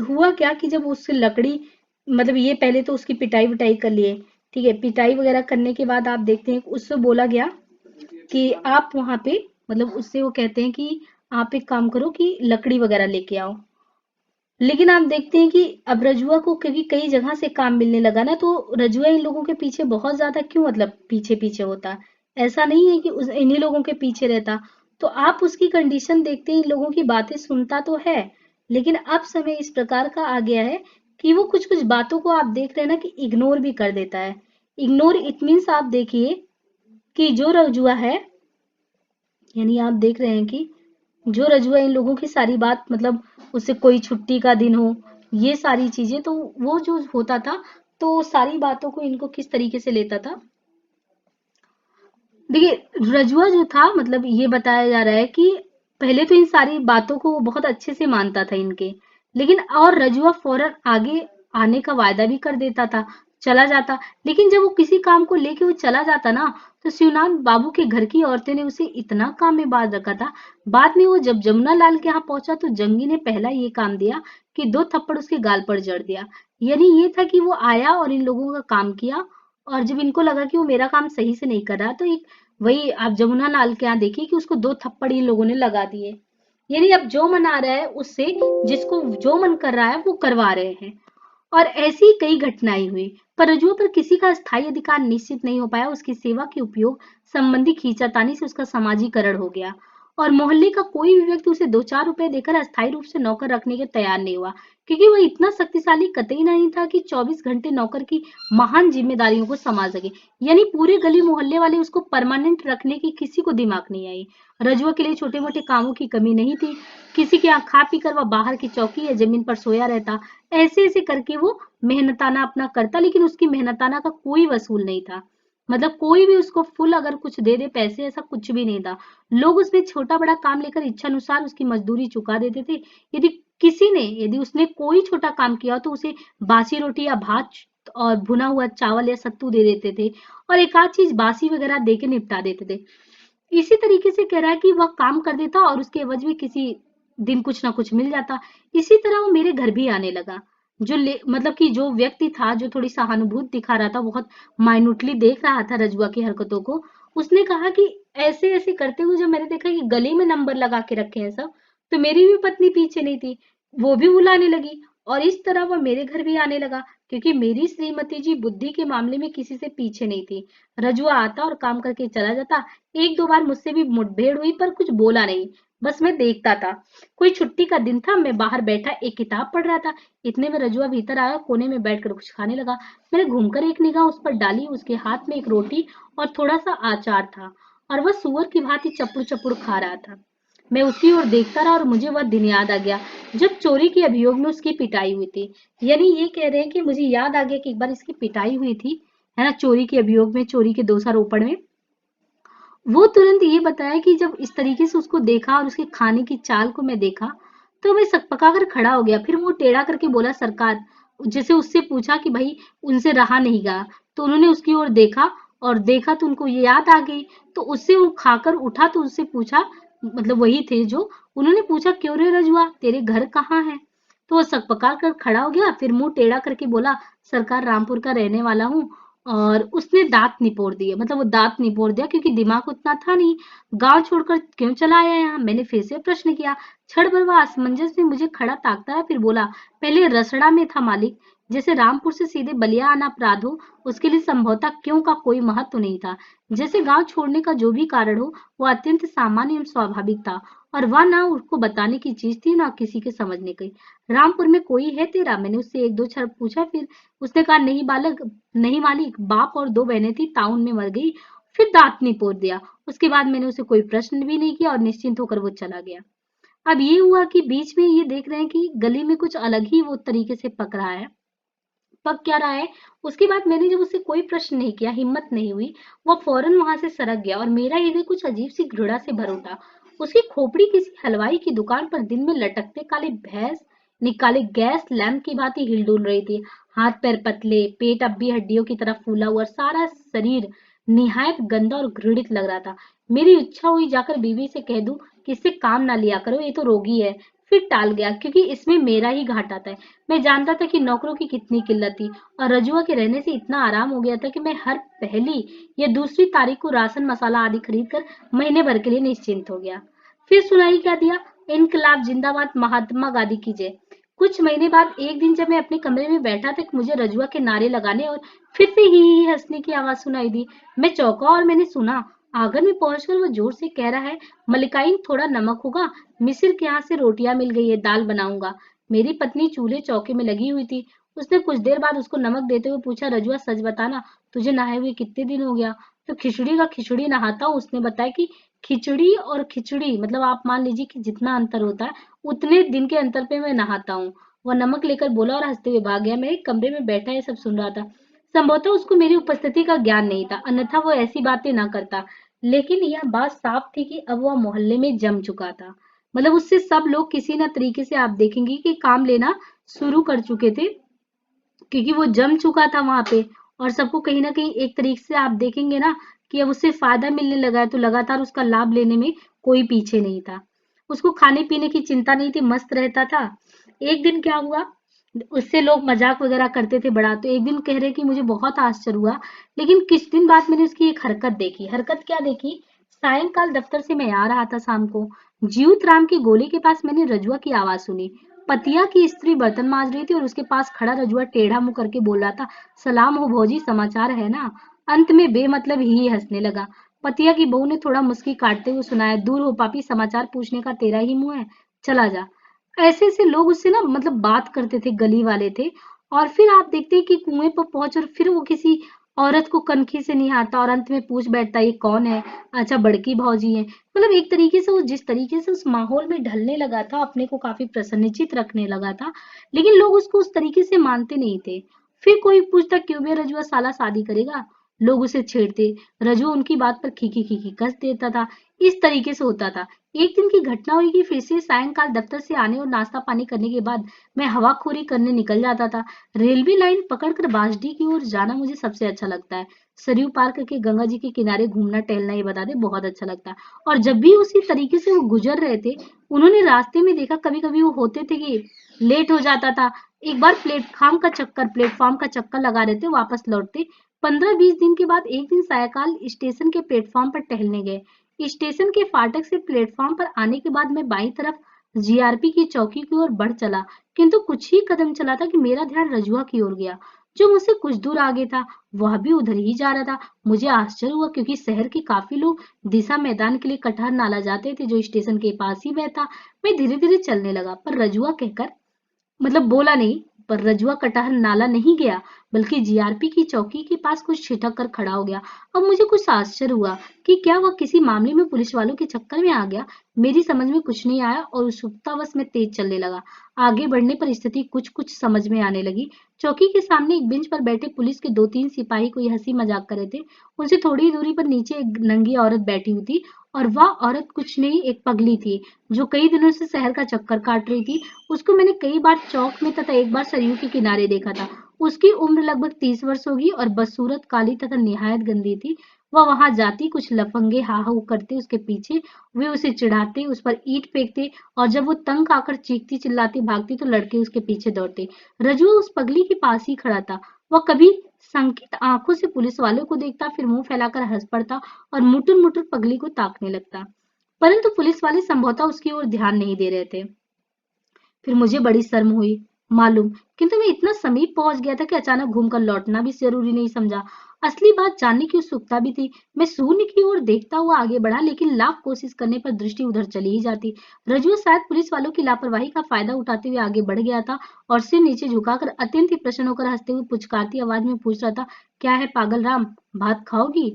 हुआ क्या कि जब उससे लकड़ी मतलब ये पहले तो उसकी पिटाई विटाई कर लिए, ठीक है, पिटाई वगैरह करने के बाद आप देखते हैं उससे बोला गया कि आप वहां पे मतलब उससे वो कहते हैं कि आप एक काम करो कि लकड़ी वगैरह लेके आओ। लेकिन आप देखते हैं कि अब रजुआ को क्योंकि कई जगह से काम मिलने लगा ना, तो रजुआ इन लोगों के पीछे बहुत ज्यादा क्यों मतलब पीछे पीछे होता। ऐसा नहीं है कि इन्हीं लोगों के पीछे रहता। तो आप उसकी कंडीशन देखते हैं, इन लोगों की बातें सुनता तो है, लेकिन अब समय इस प्रकार का आ गया है कि वो कुछ कुछ बातों को आप देख रहे हैं ना कि इग्नोर भी कर देता है। इग्नोर इट मीन्स आप देखिए कि जो रजुआ है, यानी आप देख रहे हैं कि जो रजुआ इन लोगों की सारी बात मतलब उससे कोई छुट्टी का दिन हो, ये सारी चीजें, तो वो जो होता था तो सारी बातों को इनको किस तरीके से लेता था। देखिए रजुआ जो था मतलब ये बताया जा रहा है कि पहले तो इन सारी बातों को बहुत अच्छे से मानता था इनके, लेकिन और रजुआ फौरन आगे आने का वायदा भी कर देता था, चला जाता। लेकिन जब वो किसी काम को लेके वो चला जाता ना, तो शिवनाथ बाबू के घर की औरतें ने उसे इतना काम में बांध रखा था। बाद में वो जब जमुना लाल के यहाँ पहुंचा तो जंगी ने पहला ये काम दिया कि 2 थप्पड़ उसके गाल पर जड़ दिया। यानी ये था कि वो आया और इन लोगों का काम किया, और जब इनको लगा कि वो मेरा काम सही से नहीं कर रहा, तो एक वही आप जमुना लाल के यहाँ देखिए कि उसको 2 थप्पड़ इन लोगों ने लगा दिए। यानी अब जो मन आ रहा है उससे, जिसको जो मन कर रहा है वो करवा रहे हैं। और ऐसी कई घटनाएं हुई, पर रजुआ पर किसी का स्थायी अधिकार निश्चित नहीं हो पाया। उसकी सेवा के उपयोग संबंधी खींचातानी से उसका समाजीकरण हो गया, और मोहल्ले का कोई भी व्यक्ति उसे 2-4 रुपए देकर अस्थायी रूप से नौकर रखने के तैयार नहीं हुआ, क्योंकि वह इतना शक्तिशाली कतई नहीं था कि 24 घंटे नौकर की महान जिम्मेदारियों को संभाल सके। यानी पूरे गली मोहल्ले वाले उसको परमानेंट रखने की किसी को दिमाग नहीं आई। रजुआ के लिए छोटे मोटे कामों की कमी नहीं थी। किसी के यहाँ खा पी कर वह बाहर की चौकी या जमीन पर सोया रहता। ऐसे ऐसे करके वो मेहनताना अपना करता, लेकिन उसकी मेहनताना का कोई वसूल नहीं था। मतलब कोई भी उसको फुल अगर कुछ दे दे पैसे, ऐसा कुछ भी नहीं था। लोग उसमें छोटा बड़ा काम लेकर इच्छा अनुसार उसकी मजदूरी चुका देते थे। यदि यदि उसने कोई छोटा काम किया तो उसे बासी रोटी या भात और भुना हुआ चावल या सत्तू दे देते थे, और एक आध चीज बासी वगैरह दे के निपटा देते थे। इसी तरीके से कह रहा है कि वह काम कर देता और उसके एवज में किसी दिन कुछ ना कुछ मिल जाता। इसी तरह वो मेरे घर भी आने लगा। मतलब कि जो व्यक्ति था जो थोड़ी सहानुभूति दिखा रहा था, बहुत माइन्यूटली देख रहा था रजुआ की हरकतों को, उसने कहा कि ऐसे ऐसे करते हुए जब मैंने देखा कि गले में नंबर लगा के रखे हैं सब, तो मेरी भी पत्नी पीछे नहीं थी, वो भी बुलाने लगी, और इस तरह वह मेरे घर भी आने लगा, क्योंकि मेरी श्रीमती जी बुद्धि के मामले में किसी से पीछे नहीं थी। रजुआ आता और काम करके चला जाता। 1-2 बार मुझसे भी मुठभेड़ हुई, पर कुछ बोला नहीं, बस मैं देखता था। कोई छुट्टी का दिन था, मैं बाहर बैठा एक किताब पढ़ रहा था। इतने में रजुआ भीतर आया, कोने में बैठकर कुछ खाने लगा। मैंने घूमकर एक निगाह उस पर डाली। उसके हाथ में एक रोटी और थोड़ा सा आचार था, और वह सुअर की भांति चपुड़ चपुड़ खा रहा था। मैं उसकी ओर देखता रहा और मुझे वह दिन याद आ गया जब चोरी के अभियोग में उसकी पिटाई हुई थी। यानी ये कह रहे हैं कि मुझे याद आ गया कि एक बार इसकी पिटाई हुई थी, है ना, चोरी के अभियोग में, चोरी के दोषारोपण में। वो तुरंत ये बताया कि जब इस तरीके से उसको देखा और उसके खाने की चाल को मैं देखा, तो मैं सकपका कर खड़ा हो गया। फिर वो टेढ़ा करके बोला, सरकार, जैसे उससे पूछा कि भाई उनसे रहा नहीं गया, तो उन्होंने उसकी ओर देखा, और देखा तो उनको ये याद आ गई। तो उससे वो खाकर उठा तो उससे पूछा, मतलब वही थे जो, उन्होंने पूछा, क्यों रे रजुआ, तेरे घर कहाँ है? तो वो सकपका कर खड़ा हो गया, फिर मुंह टेढ़ा करके बोला, सरकार, रामपुर का रहने वाला हूँ। और उसने दांत निपोड़ दिए, मतलब वो दांत निपोड़ दिया, क्योंकि दिमाग उतना था नहीं। गांव छोड़कर क्यों चला आया यहाँ? मैंने फिर से प्रश्न किया। क्षण भर वह असमंजस में मुझे खड़ा ताकता है, फिर बोला, पहले रसड़ा में था मालिक। जैसे रामपुर से सीधे बलिया आना अपराध हो, उसके लिए संभवतः क्यों का कोई महत्व नहीं था। जैसे गांव छोड़ने का जो भी कारण हो, वो अत्यंत सामान्य एवं स्वाभाविक था, और वह ना उसको बताने की चीज थी ना किसी के समझने की। रामपुर में कोई है तेरा? मैंने उससे 1-2 क्षण पूछा, फिर उसने कहा, नहीं बालक, नहीं मालिक, बाप और 2 बहनें थी, ताउन में मर गई। फिर दांत निपोड़ दिया। उसके बाद मैंने उसे कोई प्रश्न भी नहीं किया और निश्चिंत होकर वो चला गया। अब ये हुआ कि बीच में ये देख रहे हैं कि गली में कुछ अलग ही वो तरीके से पक रहा है। पक क्या रहा है? उसके बाद मैंने जब उससे कोई प्रश्न नहीं किया, हिम्मत नहीं हुई, वो फौरन वहां से सरक गया, और मेरा हृदय कुछ अजीब सी घृणा से भर उठा। उसकी खोपड़ी किसी हलवाई की दुकान पर दिन में लटकते काले गैस लैंप की भांति हिल डुल रही थी। हाथ पैर पतले, पेट अब भी हड्डियों की तरह फूला हुआ, सारा शरीर निहायत गंदा और घृणित लग रहा था। मेरी इच्छा हुई जाकर बीवी से कह दूं कि इससे काम ना लिया करो, ये तो रोगी है। फिर टाल गया क्योंकि इसमें मेरा ही घाटा था। मैं जानता था कि नौकरों की कितनी किल्लत थी और रजुआ के रहने से इतना आराम हो गया था कि मैं हर पहली या दूसरी तारीख को राशन मसाला आदि खरीद कर महीने भर के लिए निश्चिंत हो गया। फिर सुनाई क्या दिया, इनकलाब जिंदाबाद, महात्मा गांधी की जय। कुछ महीने बाद एक दिन जब मैं अपने कमरे में बैठा था, मुझे रजुआ के नारे लगाने और फिर से ही हंसने की आवाज सुनाई दी। मैं चौंका और मैंने सुना, आंगन में पहुंचकर वो जोर से कह रहा है, मलिकाइन थोड़ा नमक होगा, मिसिर के यहाँ से रोटियां मिल गई है, दाल बनाऊंगा। मेरी पत्नी चूल्हे चौके में लगी हुई थी। उसने कुछ देर बाद उसको नमक देते हुए पूछा, रजुआ सच बताना, तुझे नहाए हुए कितने दिन हो गया? तो खिचड़ी का खिचड़ी नहाता हूँ। उसने बताया कि खिचड़ी और खिचड़ी मतलब आप मान लीजिए कि जितना अंतर होता है उतने दिन के अंतर पे मैं नहाता हूँ। वह नमक लेकर बोला और हंसते हुए भाग गया। मैं कमरे में बैठा ये सब सुन रहा था। संभवतः उसको मेरी उपस्थिति का ज्ञान नहीं था, अन्यथा वो ऐसी बातें ना करता। लेकिन यह बात साफ थी कि अब वह मोहल्ले में जम चुका था। मतलब उससे सब लोग किसी न तरीके से आप देखेंगे कि काम लेना शुरू कर चुके थे, क्योंकि वो जम चुका था वहां पे। और सबको कहीं ना कहीं एक तरीके से आप देखेंगे ना कि अब उससे फायदा मिलने लगा है, तो लगातार उसका लाभ लेने में कोई पीछे नहीं था। उसको खाने पीने की चिंता नहीं थी, मस्त रहता था। एक दिन क्या हुआ, उससे लोग मजाक वगैरह करते थे बड़ा, तो एक दिन कह रहे कि मुझे बहुत आश्चर्य हुआ, लेकिन कुछ दिन बाद मैंने उसकी एक हरकत देखी। हरकत क्या देखी, सायंकाल दफ्तर से मैं आ रहा था शाम को, जीवत राम की गोली के पास मैंने रजुआ की आवाज सुनी। पतिया की स्त्री बर्तन मांज रही थी और उसके पास खड़ा रजुआ टेढ़ा मुंह करके बोल रहा था, सलाम हो भौजी, समाचार है ना? अंत में बेमतलब ही हंसने लगा। पतिया की बहू ने थोड़ा मुस्की काटते हुए सुनाया, दूर हो पापी, समाचार पूछने का तेरा ही मुंह है, चला जा। ऐसे ऐसे लोग उससे ना मतलब बात करते थे, गली वाले थे। और फिर आप देखते हैं कि कुएं पर पहुंच और फिर वो किसी औरत को कनखी से निहारता और अंत में पूछ बैठता, ये कौन है? अच्छा, बड़की भौजी है। मतलब एक तरीके से वो जिस तरीके से उस माहौल में ढलने लगा था, अपने को काफी प्रसन्नचित रखने लगा था, लेकिन लोग उसको उस तरीके से मानते नहीं थे। फिर कोई पूछता, क्यों बे रजुआ साला शादी करेगा? लोग उसे छेड़ते, रजुआ उनकी बात पर खीखी खीखी कस देता था। इस तरीके से होता था। एक दिन की घटना हुई कि फिर से सायंकाल दफ्तर से आने और नाश्ता पानी करने के बाद मैं हवाखोरी करने निकल जाता था। रेलवे लाइन पकड़कर बांसडी की ओर जाना मुझे सबसे अच्छा लगता है। सरयू पार करके गंगा जी के किनारे घूमना टहलना, ये बता दे, बहुत अच्छा लगता है। और जब भी उसी तरीके से वो गुजर रहे थे, उन्होंने रास्ते में देखा, कभी कभी वो होते थे कि लेट हो जाता था। एक बार प्लेटफॉर्म का चक्कर लगा रहे थे, वापस लौटते। 15-20 दिन के बाद एक दिन सायकाल स्टेशन के प्लेटफॉर्म पर टहलने गए। स्टेशन के फाटक से प्लेटफॉर्म पर आने के बाद मैं बाईं तरफ जीआरपी की चौकी की ओर बढ़ चला, किंतु कुछ ही कदम चला था कि मेरा ध्यान रजुआ की ओर गया, जो मुझसे कुछ दूर आगे था। वह भी उधर ही जा रहा था। मुझे आश्चर्य हुआ क्योंकि शहर के काफी लोग दिशा मैदान के लिए कटहर नाला जाते थे, जो स्टेशन के पास ही बहता। मैं धीरे धीरे चलने लगा, पर रजुआ कहकर मतलब बोला नहीं, पर रजुआ कटहर नाला नहीं गया, बल्कि जीआरपी की चौकी के पास कुछ छिटक कर खड़ा हो गया। अब मुझे कुछ आश्चर्य हुआ कि क्या वह किसी मामले में पुलिस वालों के चक्कर में आ गया। मेरी समझ में कुछ नहीं आया और उत्सुकतावश में तेज चलने लगा। आगे बढ़ने पर स्थिति कुछ कुछ समझ में आने लगी। चौकी के सामने एक बेंच पर बैठे पुलिस के 2-3 सिपाही कोई हंसी मजाक कर रहे थे। उनसे थोड़ी दूरी पर नीचे एक नंगी औरत बैठी हुई थी, और वह औरत कुछ नहीं, एक पगली थी, जो कई दिनों से शहर का चक्कर काट रही थी। उसको मैंने कई बार चौक में तथा एक बार सरयू के किनारे देखा था। उसकी उम्र लगभग 30 वर्ष होगी और बदसूरत, काली तथा निहायत गंदी थी। वह वहां जाती, कुछ लफंगे हा हू करते उसके पीछे। वे उसे चिढ़ाते, उस पर ईंट फेंकते, और जब वो तंग आकर चीखती चिल्लाती भागती तो लड़के उसके पीछे दौड़ते। रजू उस पगली के पास ही खड़ा था। वह कभी संकित आंखों से पुलिस वालों को देखता, फिर मुंह फैलाकर हंस पड़ता और मुटुर मुटुर पगली को ताकने लगता। परंतु पुलिस वाले संभवतः उसकी ओर ध्यान नहीं दे रहे थे। फिर मुझे बड़ी शर्म हुई, मालूम, किंतु मैं इतना समीप पहुंच गया था कि अचानक घूमकर लौटना भी जरूरी नहीं समझा। असली बात जानने की उत्सुकता भी थी। मैं शून्य की ओर देखता हुआ आगे बढ़ा, लेकिन लाख कोशिश करने पर दृष्टि उधर चली ही जाती। रजू शायद पुलिस वालों की लापरवाही का फायदा उठाते हुए आगे बढ़ गया था और सिर नीचे झुकाकर अत्यंत ही प्रसन्न होकर हंसते हुए पुचकारती आवाज में पूछ रहा था, क्या है पागल राम, भात खाओगी?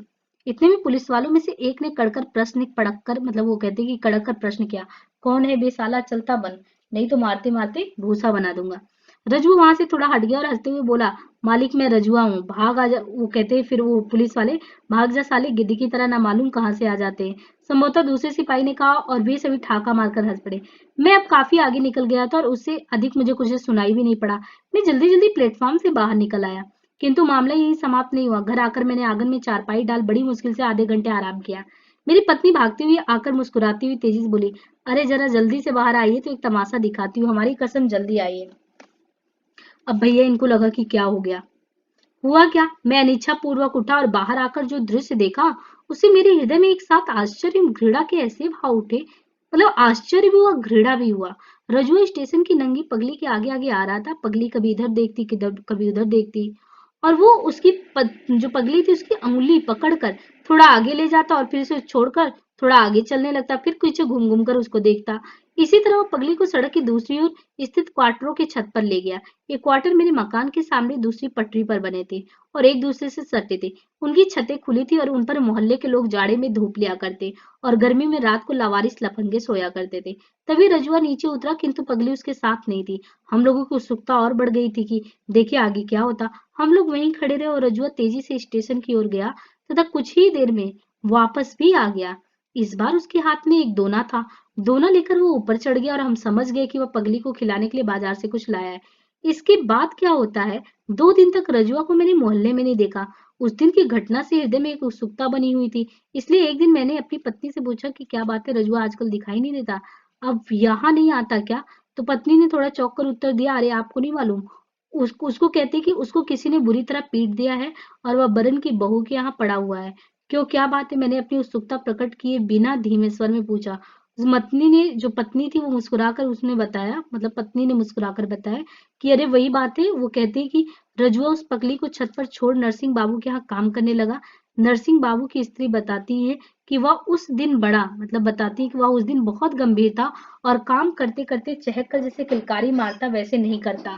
इतने में पुलिस वालों में से एक ने कड़कर प्रश्न पड़क कर मतलब वो कहते कि कड़क कर प्रश्न किया, कौन है बे साला, चलता बन, नहीं तो मारते मारते भूसा बना दूंगा। रजू वहां से थोड़ा हट गया और हंसते हुए बोला, मालिक मैं रजुआ हूँ, भाग आ जा। वो कहते फिर वो पुलिस वाले, भाग जा साले, गिद्ध की तरह ना मालूम कहाँ से आ जाते हैं। संभवतः दूसरे सिपाही ने कहा और वे सभी ठाका मारकर हंस पड़े। मैं अब काफी आगे निकल गया था और उससे अधिक मुझे कुछ सुनाई भी नहीं पड़ा। मैं जल्दी जल्दी प्लेटफॉर्म से बाहर निकल आया। किंतु मामला यही समाप्त नहीं हुआ। घर आकर मैंने आंगन में चारपाई डाल बड़ी मुश्किल से आधे घंटे आराम किया। मेरी पत्नी भागती हुई आकर मुस्कुराती हुई तेजी से बोली, अरे जरा जल्दी से बाहर आइए तो एक तमाशा दिखाती हूँ, हमारी कसम जल्दी आइए। अब भैया इनको लगा कि क्या हो गया। हुआ क्या? मैं अनिच्छा पूर्वक उठा और बाहर आकर जो दृश्य देखा उससे मेरे हृदय में एक साथ आश्चर्य और घृणा के ऐसे भाव उठे, मतलब आश्चर्य भी हुआ, घृणा भी हुआ। रजुआ स्टेशन की नंगी पगली के आगे आगे आ रहा था। पगली कभी इधर देखती, कभी उधर देखती, और वो उसकी जो पगली थी उसकी अंगुली पकड़कर थोड़ा आगे ले जाता और फिर उसे छोड़कर थोड़ा आगे चलने लगता, फिर पीछे घूम घूम कर उसको देखता। इसी तरह वो पगली को सड़क की दूसरी ओर स्थित क्वार्टरों के छत पर ले गया। ये क्वार्टर मेरे मकान के सामने दूसरी पटरी पर बने थे और एक दूसरे से सटे थे। उनकी छतें खुली थी और उन पर मोहल्ले के लोग जाड़े में धूप लिया करते और गर्मी में रात को लावारिस लफंगे सोया करते थे। तभी रजुआ नीचे उतरा, किंतु पगली उसके साथ नहीं थी। हम लोगों की उत्सुकता और बढ़ गई थी कि देखिए आगे क्या होता। हम लोग वहीं खड़े रहे और रजुआ तेजी से स्टेशन की ओर गया तथा कुछ ही देर में वापस भी आ गया। इस बार उसके हाथ में एक दोना था। दोना लेकर वो ऊपर चढ़ गया और हम समझ गए कि वह पगली को खिलाने के लिए बाजार से कुछ लाया है। इसके बाद क्या होता है, 2 दिन तक रजुआ को मैंने मोहल्ले में नहीं देखा। उस दिन की घटना से हृदय में एक उत्सुकता बनी हुई थी। इसलिए एक दिन मैंने अपनी पत्नी से पूछा कि क्या बात है, रजुआ आजकल दिखाई नहीं देता, अब यहाँ नहीं आता क्या? तो पत्नी ने थोड़ा चौंक कर उत्तर दिया, अरे आपको नहीं मालूम? उसको उसको कहते कि उसको किसी ने बुरी तरह पीट दिया है और वह बरन की बहू के यहाँ पड़ा हुआ है। क्यों, क्या बात है? मैंने अपनी उत्सुकता प्रकट किए बिना धीमे स्वर में पूछा। उस पत्नी ने, जो पत्नी थी, वो मुस्कुराकर उसने बताया, मतलब पत्नी ने मुस्कुराकर बताया कि अरे वही बात है। वो कहते हैं कि रजुआ उस पगली को छत पर छोड़ नरसिंह बाबू के यहाँ काम करने लगा। नरसिंह बाबू की स्त्री बताती है कि वह उस दिन बड़ा, मतलब बताती है कि वह उस दिन बहुत गंभीर था और काम करते करते चहक कर जैसे किलकारी मारता वैसे नहीं करता,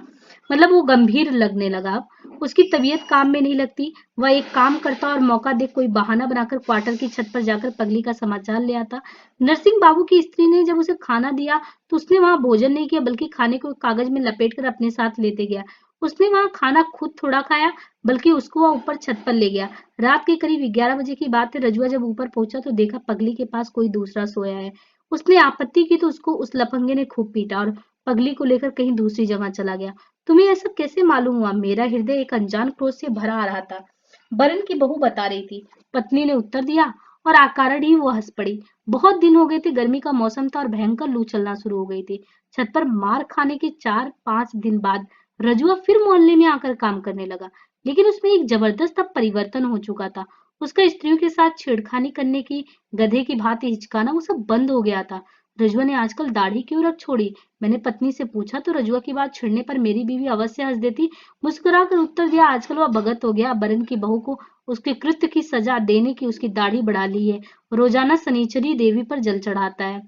मतलब वो गंभीर लगने लगा। अब उसकी तबीयत काम में नहीं लगती। वह एक काम करता और मौका देख कोई बहाना बनाकर क्वार्टर की छत पर जाकर पगली का समाचार ले आता। नरसिंह बाबू की स्त्री ने जब उसे खाना दिया तो उसने वहां भोजन नहीं किया, बल्कि खाने को कागज में लपेट कर अपने साथ लेते गया। उसने वहां खाना खुद थोड़ा खाया, बल्कि उसको वह ऊपर छत पर ले गया। रात के करीब 11 बजे की बात है। रजुआ जब ऊपर पहुंचा तो देखा पगली के पास कोई दूसरा सोया है। उसने आपत्ति की तो उसको उस लफंगे ने खूब पीटा और पगली को लेकर कहीं दूसरी जगह चला गया। तुम्हें ऐसा कैसे मालूम हुआ? मेरा हृदय एक अनजान क्रोध से भरा आ रहा था। बरन की बहू बता रही थी, पत्नी ने उत्तर दिया, और आकारण ही वो हंस पड़ी। बहुत दिन हो गए थे, गर्मी का मौसम था और भयंकर लू चलना शुरू हो गई थी। छत पर मार खाने के 4-5 दिन बाद रजुआ फिर मोहल्ले में आकर काम करने लगा, लेकिन उसमें एक जबरदस्त अब परिवर्तन हो चुका था। उसका स्त्रियों के साथ छेड़खानी करने की, गधे की भांति हिचकाना, वो सब बंद हो गया था। रजुआ ने आजकल दाढ़ी क्यों रख छोड़ी? मैंने पत्नी से पूछा तो रजुआ की बात छिड़ने पर मेरी बीवी अवश्य हंस देती। मुस्कुराकर उत्तर दिया, आजकल वह भगत हो गया। बरन की बहू को उसके कृत्य की सजा देने की उसकी दाढ़ी बढ़ा ली है। रोजाना शनिचरी देवी पर जल चढ़ाता है।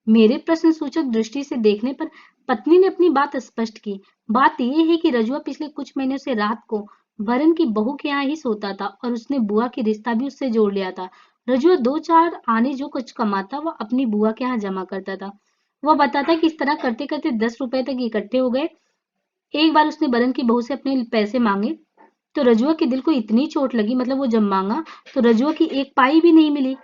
मेरे प्रश्न सूचक दृष्टि से देखने पर पत्नी ने अपनी बात स्पष्ट की। बात यह है कि रजुआ पिछले कुछ महीनों से रात को बरन की बहू के यहाँ ही सोता था और उसने बुआ की रिश्ता भी उससे जोड़ लिया था। रजुआ 2-4 आने जो कुछ कमाता वह अपनी बुआ के यहाँ जमा करता था। वह बताता कि इस तरह करते करते 10 रुपए तक इकट्ठे हो गए। एक बार उसने बरन की बहू से अपने पैसे मांगे तो रजुआ के दिल को इतनी चोट लगी, मतलब वो जब मांगा तो रजुआ की एक पाई भी नहीं मिली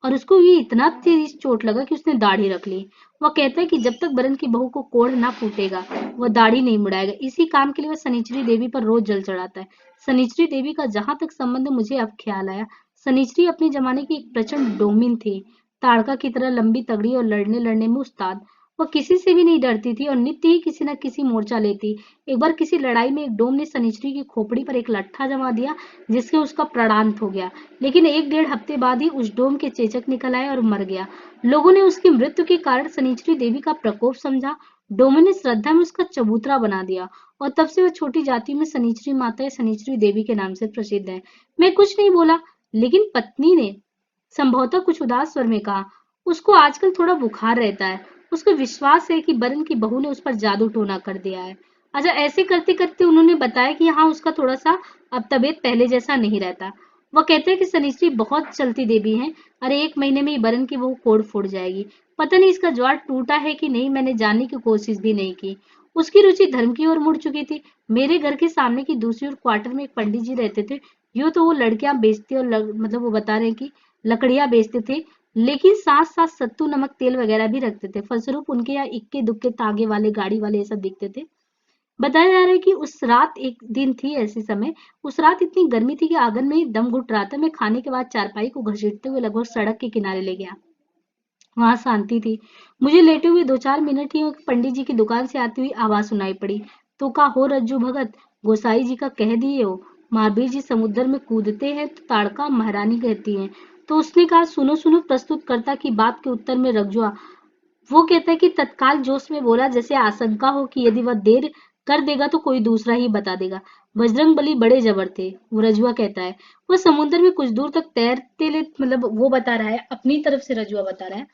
और उसको ये इतना तेज चोट लगा कि उसने दाढ़ी रख ली। वह कहता है कि जब तक बरन की बहू को कोढ़ ना फूटेगा वह दाढ़ी नहीं मुड़ाएगा। इसी काम के लिए वह शनिचरी देवी पर रोज जल चढ़ाता है। शनिचरी देवी का जहां तक संबंध मुझे अब ख्याल आया, शनिचरी अपने जमाने की एक प्रचंड डोमिन थी, ताड़का की तरह लंबी तगड़ी और लड़ने लड़ने में उस्ताद। वह किसी से भी नहीं डरती थी और नित्य ही किसी न किसी मोर्चा लेती। एक बार किसी लड़ाई में एक डोम ने शनिचरी की खोपड़ी पर एक लट्ठा जमा दिया, जिससे उसका प्राणांत हो गया। लेकिन 1-1.5 हफ्ते बाद ही उस डोम के चेचक निकल आए और मर गया। लोगों ने उसकी मृत्यु के कारण शनिचरी देवी का प्रकोप समझा। डोमो ने श्रद्धा में उसका चबूतरा बना दिया और तब से वह छोटी जाति में शनिचरी माता या शनिचरी देवी के नाम से प्रसिद्ध है। मैं कुछ नहीं बोला, लेकिन पत्नी ने संभवतः कुछ उदास स्वर में कहा, उसको आजकल थोड़ा बुखार रहता है। उसको विश्वास है कि बरन की बहू ने उस पर जादू टोना कर दिया है। अच्छा, ऐसे करते करते उन्होंने बताया कि हाँ, उसका थोड़ा सा अब तबीयत पहले जैसा नहीं रहता। वह कहते हैं कि शनिश्री बहुत चलती देवी है। अरे 1 महीने में ही बरन की बहू कोड़ फोड़ जाएगी। पता नहीं इसका ज्वार टूटा है कि नहीं, मैंने जानने की कोशिश भी नहीं की। उसकी रुचि धर्म की ओर मुड़ चुकी थी। मेरे घर के सामने की दूसरी ओर क्वार्टर में एक पंडित जी रहते थे। यूं तो वो लड़कियां बेचते और मतलब वो बता रहे हैं कि लकड़ियां बेचते थे, लेकिन साथ साथ सत्तू नमक तेल वगैरह भी रखते थे। फलस्वरूप उनके यहाँ इक्के दुक्के तागे वाले गाड़ी वाले ये सब बिकते थे। बताया जा रहा है कि उस रात एक दिन थी ऐसे समय, उस रात इतनी गर्मी थी कि आंगन में ही दम घुट रहा था। मैं खाने के बाद चारपाई को घसीटते हुए लगभग सड़क के किनारे ले गया। वहां शांति थी। मुझे लेटे हुए 2-4 मिनट ही हुए कि पंडित जी की दुकान से आती हुई आवाज सुनाई पड़ी। तो का हो रज्जू भगत, गोसाई जी का कह दिए हो, महावीर जी समुद्र में कूदते हैं तो ताड़का महारानी कहती हैं। तो उसने कहा, सुनो सुनो, प्रस्तुतकर्ता की बात के उत्तर में रज्जुआ वो कहता है कि तत्काल जोश में बोला, जैसे आशंका हो कि यदि वह देर कर देगा तो कोई दूसरा ही बता देगा। बजरंग बली बड़े जबर थे, वो रजुआ कहता है। वो समुद्र में कुछ दूर तक तैरते ले, मतलब वो बता रहा है, अपनी तरफ से रजुआ बता रहा है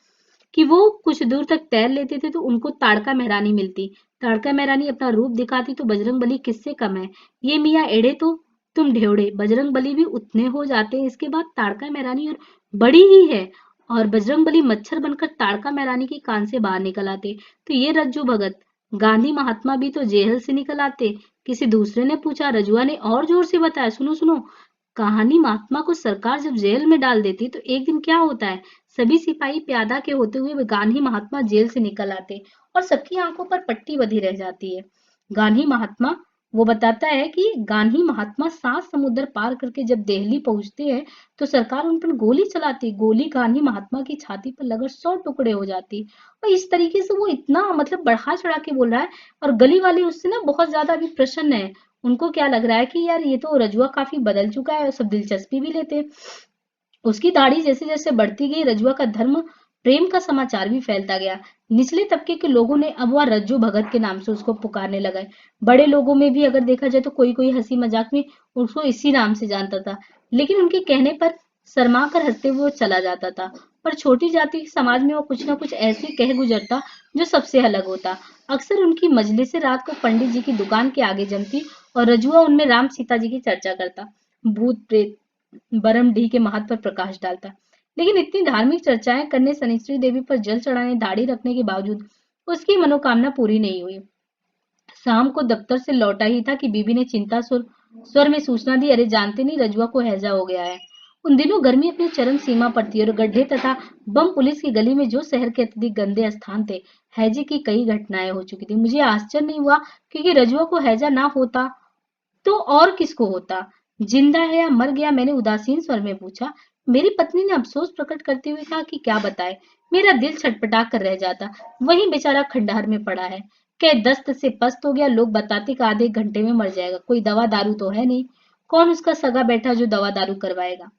कि वो कुछ दूर तक तैर लेते थे तो उनको ताड़का महारानी मिलती। ताड़का महारानी अपना रूप दिखाती तो बजरंग बली किससे कम है। ये मियाँ एड़े तो तुम ढेवड़े, बजरंग बली भी उतने हो जाते हैं। इसके बाद ताड़का महारानी और बड़ी ही है, और बजरंग बली मच्छर बनकर ताड़का महारानी के कान से बाहर निकल आते। तो ये रज्जू भगत, गांधी महात्मा भी तो जेल से निकल आते। किसी दूसरे ने पूछा। रजुआ ने और जोर से बताया, सुनो सुनो, कहानी महात्मा को सरकार जब जेल में डाल देती तो एक दिन क्या होता है, सभी सिपाही प्यादा के होते हुए गांधी महात्मा जेल से निकल आते और सबकी आंखों पर पट्टी बंधी रह जाती है। गांधी महात्मा, वो बताता है कि गांधी महात्मा 7 समुद्र पार करके जब दिल्ली पहुंचते हैं तो सरकार उन पर गोली चलाती। गोली गांधी महात्मा की छाती पर लगकर 100 टुकड़े हो जाती। और इस तरीके से वो इतना मतलब बढ़ा चढ़ा के बोल रहा है। और गली वाले उससे ना बहुत ज्यादा अभी प्रसन्न है। उनको क्या लग रहा है कि यार ये तो रजुआ काफी बदल चुका है, और सब दिलचस्पी भी लेते हैं। उसकी दाढ़ी जैसे जैसे बढ़ती गई, रजुआ का धर्म प्रेम का समाचार भी फैलता गया। निचले तबके के लोगों ने अब वह रज्जू भगत के नाम से उसको पुकारने लगा। बड़े लोगों में भी अगर देखा जाए तो कोई कोई हंसी मजाक में उसको इसी नाम से जानता था, लेकिन उनके कहने पर शर्मा कर हंसते हुए वो चला जाता था। पर छोटी जाति के समाज में वो कुछ ना कुछ ऐसे कह गुजरता जो सबसे अलग होता। अक्सर उनकी मजलिसें रात को पंडित जी की दुकान के आगे जमती और रजुआ उनमें राम सीता जी की चर्चा करता, भूत प्रेत बरमडीह के महत्व पर प्रकाश डालता। लेकिन इतनी धार्मिक चर्चाएं करने, शनिश्चरी देवी पर जल चढ़ाने, दाढ़ी रखने के बावजूद उसकी मनोकामना पूरी नहीं हुई। शाम को दफ्तर से लौटा ही था कि बीबी ने चिंता स्वर में सूचना दी, अरे जानते नहीं, रजुआ को हैजा हो गया है। उन दिनों गर्मी अपनी चरम सीमा पर थी और गड्ढे तथा बम पुलिस की गली में जो शहर के अत्यधिक गंदे स्थान थे, हैजे की कई घटनाएं हो चुकी थी। मुझे आश्चर्य नहीं हुआ, क्योंकि रजुआ को हैजा ना होता तो और किसको होता। जिंदा है या मर गया, मैंने उदासीन स्वर में पूछा। मेरी पत्नी ने अफसोस प्रकट करते हुए कहा कि क्या बताए, मेरा दिल छटपटा कर रह जाता। वही बेचारा खंडहर में पड़ा है, क्या दस्त से पस्त हो गया। लोग बताते कि आधे घंटे में मर जाएगा, कोई दवा दारू तो है नहीं, कौन उसका सगा बैठा जो दवा दारू करवाएगा।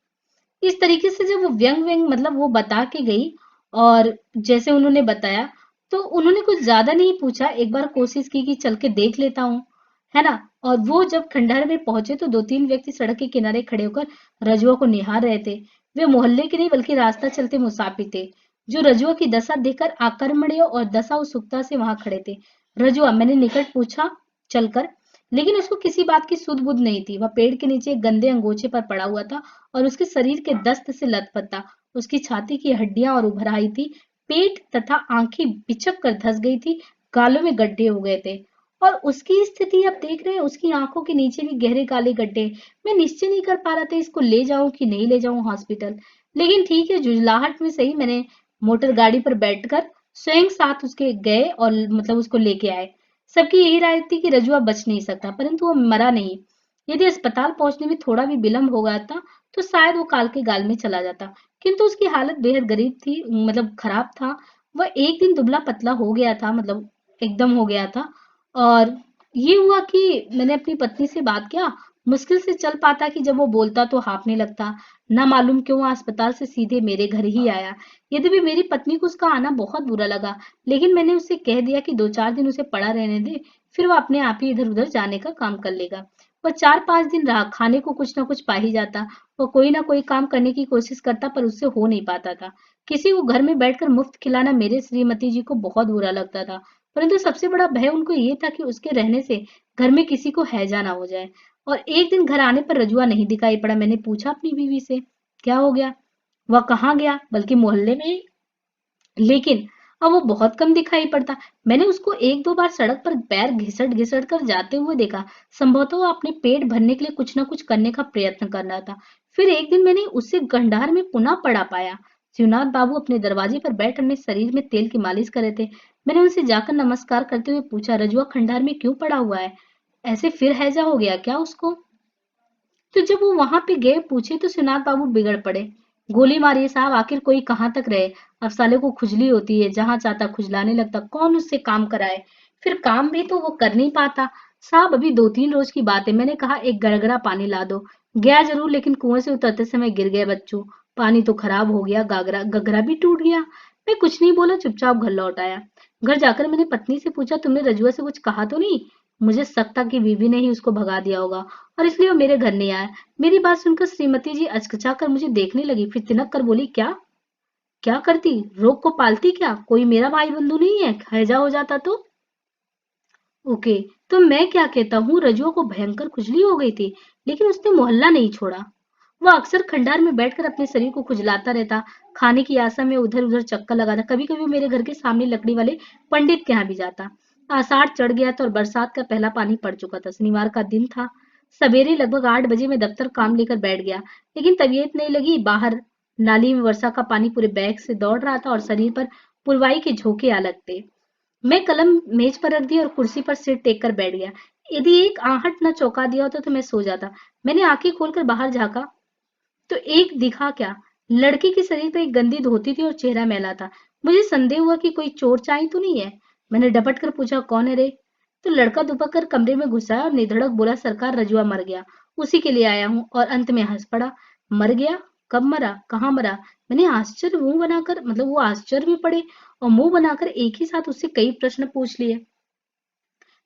इस तरीके से जब वो व्यंग व्यंग मतलब वो बता के गई, और जैसे उन्होंने बताया, तो उन्होंने कुछ ज्यादा नहीं पूछा, एक बार कोशिश की कि चल के देख लेता हूँ, है ना। और वो जब खंडहर में पहुंचे तो 2-3 व्यक्ति सड़क के किनारे खड़े होकर रजुआ को निहार रहे थे। वे मोहल्ले के नहीं बल्कि रास्ता चलते मुसाफिर थे, जो रजुआ की दशा देखकर आकर्मण्य और दशा उत्सुकता से वहां खड़े थे। रजुआ, मैंने निकट पूछा चलकर, लेकिन उसको किसी बात की सुध बुध नहीं थी। वह पेड़ के नीचे एक गंदे अंगोछे पर पड़ा हुआ था और उसके शरीर के दस्त से लथपथ था। उसकी छाती की हड्डियां और उभर आई थी, पेट तथा आंखें बिचक कर धस गई थी, गालों में गड्ढे हो गए थे। और उसकी स्थिति आप देख रहे हैं, उसकी आंखों के नीचे भी गहरे काले गड्ढे। मैं निश्चय नहीं कर पा रहा था इसको ले जाऊं कि नहीं ले जाऊं हॉस्पिटल। लेकिन ठीक है, जुझलाहट में सही, मैंने मोटर गाड़ी पर बैठकर स्वयं साथ उसके गए और मतलब उसको लेके आए। सबकी यही राय थी कि रजुआ बच नहीं सकता, परंतु वो मरा नहीं। यदि अस्पताल पहुंचने में थोड़ा भी विलंब हो गया था तो शायद वो काल के गाल में चला जाता। किंतु उसकी हालत बेहद गरीब थी, मतलब खराब था। वह एक दिन दुबला पतला हो गया था, मतलब एकदम हो गया था। और ये हुआ कि मैंने अपनी पत्नी से बात किया। मुश्किल से चल पाता कि जब वो बोलता तो हाँफने लगता। ना मालूम क्यों वह अस्पताल से सीधे मेरे घर ही आया। यद्यपि मेरी पत्नी को उसका आना बहुत बुरा लगा, लेकिन मैंने उससे कह दिया कि 2-4 दिन उसे पड़ा रहने दे, फिर वो अपने आप ही इधर उधर जाने का काम कर लेगा। वह 4-5 दिन रहा, खाने को कुछ ना कुछ पा ही जाता। वो कोई ना कोई काम करने की कोशिश करता, पर उससे हो नहीं पाता था। किसी को घर में बैठकर मुफ्त खिलाना मेरे श्रीमती जी को बहुत बुरा लगता था, परंतु सबसे बड़ा भय उनको ये था कि उसके रहने से घर में किसी को हैजा ना हो जाए। और एक दिन घर आने पर रजुआ नहीं दिखाई पड़ा। मैंने पूछा अपनी बीवी से, क्या हो गया। वह कहाँ गया, बल्कि मोहल्ले में ही, लेकिन अब वो बहुत कम दिखाई पड़ता। मैंने उसको 1-2 बार सड़क पर पैर घिसट घिसट कर जाते हुए देखा। संभवतः वो अपने पेट भरने के लिए कुछ न कुछ करने का प्रयत्न कर रहा था। फिर एक दिन मैंने उसे खंडहर में पुनः पड़ा पाया। शिवनाथ बाबू अपने दरवाजे पर बैठ अपने शरीर में तेल की मालिश कर रहे थे। मैंने उनसे जाकर नमस्कार करते हुए पूछा, रजुआ खंडहर में क्यों पड़ा हुआ है? ऐसे फिर हैजा हो गया क्या उसको? तो जब वो वहां पे गए पूछे तो श्रीनाथ बाबू बिगड़ पड़े। गोली मारिए साहब, आखिर कोई कहाँ तक रहे? अब साले को खुजली होती है, जहां चाहता खुजलाने लगता, कौन उससे काम कराए? फिर काम भी तो वो कर नहीं पाता। साहब अभी 2-3 रोज की बात है, मैंने कहा एक गड़गड़ा पानी ला दो। गया जरूर, लेकिन कुएं से उतरते समय गिर गए बच्चों। पानी तो खराब हो गया, गागरा गगरा भी टूट गया। मैं कुछ नहीं बोला, चुपचाप घर लौट आया। घर जाकर मैंने पत्नी से पूछा, तुमने रजुआ से कुछ कहा तो नहीं? मुझे शक था कि बीवी ने ही उसको भगा दिया होगा और इसलिए वो मेरे घर नहीं आया। मेरी बात सुनकर श्रीमती जी अचकचा कर मुझे देखने लगी, फिर तिनक कर बोली, क्या क्या करती? रोग को पालती क्या? कोई मेरा भाई बंधु नहीं है, हैजा हो जाता तो? ओके, तो मैं क्या कहता हूँ, रजुआ को भयंकर खुजली हो गई थी, लेकिन उसने मोहल्ला नहीं छोड़ा। वह अक्सर खंडार में बैठकर अपने शरीर को खुजलाता रहता, खाने की आशा में उधर उधर चक्कर लगाता। कभी कभी मेरे घर के सामने लकड़ी वाले पंडित के यहाँ भी जाता। आषाढ़ चढ़ गया था और बरसात का पहला पानी पड़ चुका था। शनिवार का दिन था। सवेरे लगभग 8 बजे मैं दफ्तर काम लेकर बैठ गया, लेकिन तबीयत नहीं लगी। बाहर नाली में वर्षा का पानी पूरे बैग से दौड़ रहा था और शरीर पर पुरवाई के झोंके आ लगते। मैं कलम मेज पर रख दी और कुर्सी पर सिर टेक कर बैठ गया। यदि एक आहट न चौंका दिया होता तो मैं सो जाता। मैंने आंखें खोलकर बाहर झांका तो एक दिखा क्या, लड़की के शरीर पर एक गंदी धोती थी और चेहरा मैला था। मुझे संदेह हुआ कि कोई चोर चाई तो नहीं है। मैंने डपट कर पूछा, कौन है रे? तो लड़का दुबक कर कमरे में घुसा और निधड़क बोला, सरकार रजुआ मर गया, उसी के लिए आया हूँ। और अंत में हंस पड़ा। मर गया? कब मरा? कहाँ मरा? मैंने आश्चर्य मुंह बनाकर, मतलब वो आश्चर्य में पड़े और मुंह बनाकर एक ही साथ उससे कई प्रश्न पूछ लिए।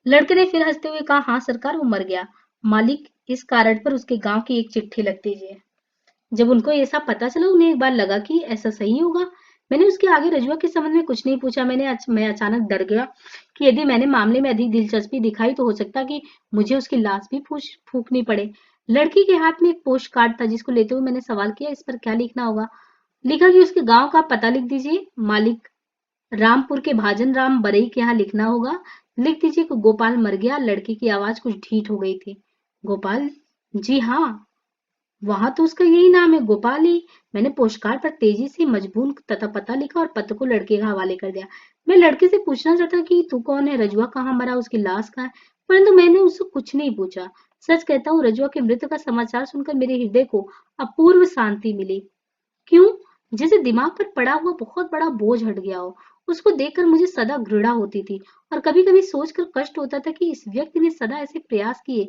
लड़के ने फिर हंसते हुए कहा, हाँ सरकार, वो मर गया। मालिक, इस कार्ड पर उसके गांव की एक चिट्ठी लग दीजिए। जब उनको ऐसा पता चला, उन्हें एक बार लगा कि ऐसा सही होगा। मैंने उसके आगे रजुआ के संबंध में कुछ नहीं पूछा। मैं अचानक डर गया कि यदि मैंने मामले में अधिक दिलचस्पी दिखाई तो हो सकता कि मुझे उसकी लाश भी फूकनी पड़े। लड़की के हाथ में एक पोस्ट कार्ड था, जिसको लेते हुए मैंने सवाल किया, इस पर क्या लिखना होगा? लिखा कि उसके गांव का पता लिख दीजिए। मालिक, रामपुर के भाजन राम बरई के यहाँ लिखना होगा। लिख दीजिए कि गोपाल मर गया। लड़की की आवाज कुछ ढीठ हो गई थी। गोपाल? जी हाँ, वहां तो उसका यही नाम है, गोपाल ही। मैंने पोस्टकार्ड पर तेजी से मजबून तथा पता लिखा और पत्र को लड़के के हवाले कर दिया। मैं लड़के से पूछना चाहता कि तू कौन है, रजुआ कहाँ मरा, उसकी लाश कहाँ है, परंतु मैंने उससे कुछ नहीं पूछा। सच कहता हूँ, रजुआ के मृत्यु का समाचार सुनकर मेरे हृदय को अपूर्व शांति मिली। क्यों? जैसे दिमाग पर पड़ा हुआ बहुत बड़ा बोझ हट गया हो। उसको देखकर मुझे सदा घृणा होती थी और कभी कभी सोचकर कष्ट होता था कि इस व्यक्ति ने सदा ऐसे प्रयास किए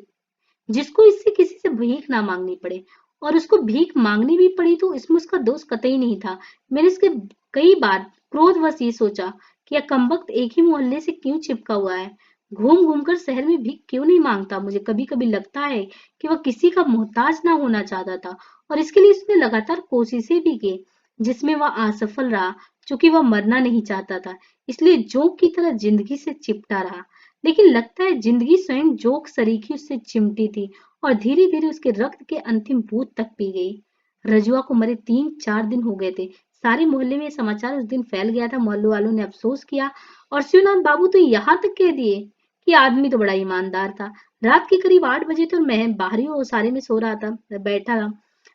जिसको इससे किसी से भीख ना मांगनी पड़े, और उसको भीख मांगनी भी पड़ी तो इसमें उसका दोष कतई नहीं था। मैंने इसके कई बार क्रोधवश ये सोचा कि यह कमबख्त एक ही मोहल्ले से क्यों चिपका हुआ है, घूम घूम कर शहर में भीख क्यों नहीं मांगता। मुझे कभी कभी लगता है कि वह किसी का मोहताज ना होना चाहता था और इसके लिए उसने लगातार कोशिशें भी की, जिसमें वह असफल रहा। चूंकि वह मरना नहीं चाहता था, इसलिए जोंक की तरह जिंदगी से चिपटा रहा। लेकिन लगता है जिंदगी स्वयं जोक सरीखी उससे चिमटी थी और धीरे धीरे उसके रक्त के अंतिम बूंद तक पी गई। रजुआ को मरे 3-4 दिन हो गए थे। सारे मोहल्ले में यह समाचार उस दिन फैल गया था। मोहल्ले वालों ने अफसोस किया और शिवनाथ बाबू तो यहाँ तक कह दिए कि आदमी तो बड़ा ईमानदार था। रात के करीब 8 बजे तो मैं बाहरी ओसारे में सो रहा था, बैठा था।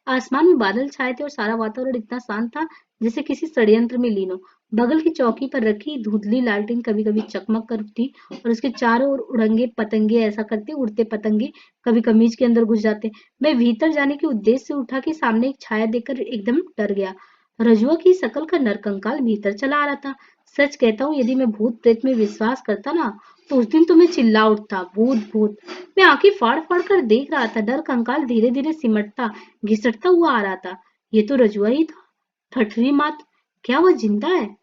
आसमान में बादल छाए थे और सारा वातावरण इतना शांत था जैसे किसी षड्यंत्र में लीन हो। बगल की चौकी पर रखी धुंधली लालटेन कभी कभी चकमक कर उठती और उसके चारों ओर उड़ंगे पतंगे ऐसा करते, उड़ते पतंगे कभी कमीज के अंदर घुस जाते। मैं भीतर जाने के उद्देश्य से उठा कि सामने एक छाया देखकर एकदम डर गया। रजुआ की शकल का नरकंकाल भीतर चला आ रहा था। सच कहता हूँ, यदि मैं भूत प्रेत में विश्वास करता ना, तो उस दिन तो मैं चिल्ला उठता, भूत भूत। मैं आंखें फाड़ फाड़ कर देख रहा था। डर कंकाल धीरे धीरे सिमटता, घिसटता हुआ आ रहा था। ये तो रजुआ ही था। ठठरी मात, क्या वह जिंदा है?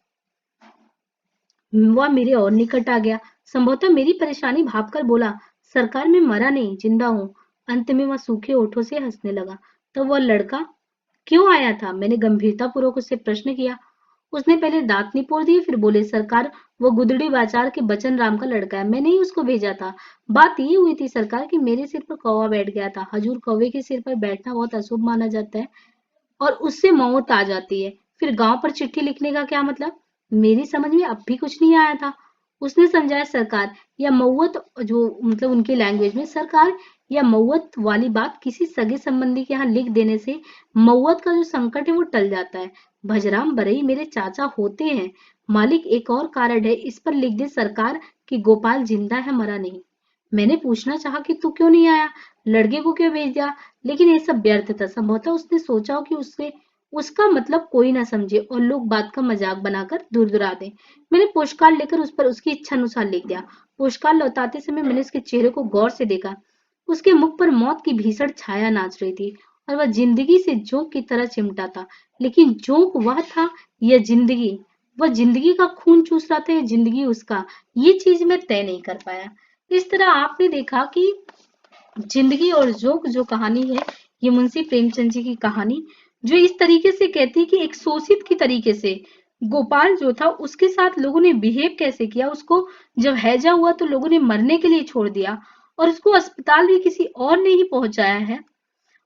वह मेरे और निकट आ गया। संभवतः मेरी परेशानी भांपकर बोला, सरकार मैं मरा नहीं, जिंदा हूँ। अंत में वह सूखे ओठों से हंसने लगा। तब वह लड़का क्यों आया था? मैंने गंभीरतापूर्वक उससे प्रश्न किया। उसने पहले दांत निपोड़ दिए, फिर बोले, सरकार वो गुदड़ी बाजार के बचन राम का लड़का है, मैंने ही उसको भेजा था। बात ये हुई थी सरकार कि मेरे सिर पर कौवा बैठ गया था। हजूर, कौवे के सिर पर बैठना बहुत अशुभ माना जाता है और उससे मौत आ जाती है। फिर गांव पर चिट्ठी लिखने का क्या मतलब? मेरी समझ में अब भी कुछ नहीं आया था। उसने समझाया, सरकार या मऊत, जो मतलब उनकी लैंग्वेज में, सरकार या मऊत वाली बात किसी सगे संबंधी के यहाँ लिख देने से मऊत का जो संकट है वो टल जाता है। भजराम बरई मेरे चाचा होते हैं। मालिक एक और कार्ड है, इस पर लिख दे सरकार कि गोपाल जिंदा है, मरा नहीं। मैंने पूछना चाहा कि तू क्यों नहीं आया, लड़के को क्यों भेज दिया, लेकिन ये सब व्यर्थ था। संभवतः उसने सोचा हो कि उससे उसका मतलब कोई ना समझे और लोग बात का मजाक बनाकर दूर दुरा दें। मैंने पोस्ट कार्ड लेकर उस पर उसकी इच्छा अनुसार लिख दिया। पोस्ट कार्ड लौटाते समय मैंने उसके चेहरे को गौर से देखा। उसके मुख पर मौत की भीषण छाया नाच रही थी और वह जिंदगी से जोंक की तरह चिमटा था। लेकिन जोंक वह था या जिंदगी? वह जिंदगी का खून चूस रहा था या जिंदगी उसका? ये चीज मैं तय नहीं कर पाया। इस तरह आपने देखा कि जिंदगी और जोंक जो कहानी है, ये मुंशी प्रेमचंद जी की कहानी, जो इस तरीके से कहती है कि एक शोषित की तरीके से गोपाल जो था उसके साथ लोगों ने बिहेव कैसे किया। उसको जब हैजा हुआ तो लोगों ने मरने के लिए छोड़ दिया और उसको अस्पताल भी किसी और ने ही पहुंचाया है।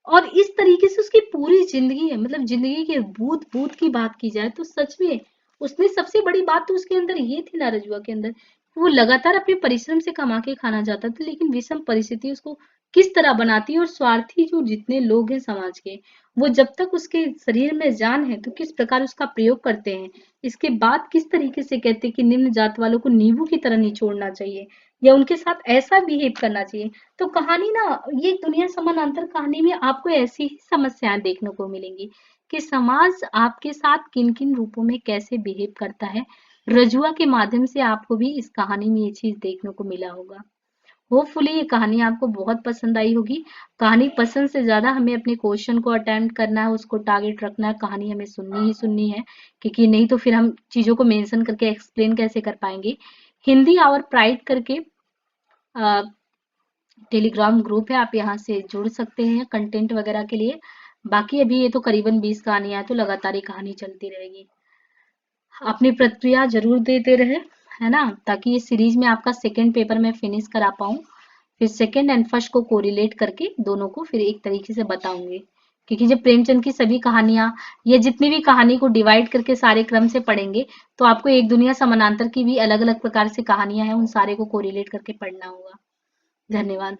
और इस तरीके से उसकी पूरी जिंदगी है, मतलब जिंदगी के बूथ बूथ की बात की जाए तो सच में उसने सबसे बड़ी बात तो उसके अंदर ये थी ना, रजुआ के अंदर, वो लगातार अपने परिश्रम से कमा के खाना चाहता था, लेकिन विषम परिस्थिति उसको किस तरह बनाती है। और स्वार्थी जो जितने लोग हैं समाज के, वो जब तक उसके शरीर में जान है तो किस प्रकार उसका प्रयोग करते हैं। इसके बाद किस तरीके से कहते हैं कि निम्न जात वालों को नींबू की तरह निचोड़ना चाहिए या उनके साथ ऐसा बिहेव करना चाहिए। तो कहानी ना, ये दुनिया समानांतर कहानी में आपको ऐसी ही समस्याएं देखने को मिलेंगी कि समाज आपके साथ किन किन रूपों में कैसे बिहेव करता है। रजुआ के माध्यम से आपको भी इस कहानी में ये चीज देखने को मिला होगा। होपफुली ये कहानी आपको बहुत पसंद आई होगी। कहानी पसंद से ज्यादा हमें अपने क्वेश्चन को अटेम्प्ट करना है, उसको टारगेट रखना है, कहानी हमें सुननी ही सुननी है, क्योंकि नहीं तो फिर हम चीजों को मेंशन करके एक्सप्लेन कैसे कर पाएंगे। हिंदी आवर प्राइड करके टेलीग्राम ग्रुप है, आप यहाँ से जुड़ सकते हैं कंटेंट वगैरह के लिए। बाकी अभी ये तो करीबन 20 कहानियां हैं, तो लगातार ये कहानी चलती रहेगी। अपनी प्रतिक्रिया जरूर देते रहे, है ना, ताकि ये सीरीज में आपका सेकंड पेपर में फिनिश करा पाऊँ। फिर सेकंड एंड फर्स्ट को कोरिलेट करके दोनों को फिर एक तरीके से बताऊंगी, क्योंकि जब प्रेमचंद की सभी कहानियां या जितनी भी कहानी को डिवाइड करके सारे क्रम से पढ़ेंगे तो आपको एक दुनिया समानांतर की भी अलग अलग प्रकार से कहानियां हैं, उन सारे को कोरिलेट करके पढ़ना होगा। धन्यवाद।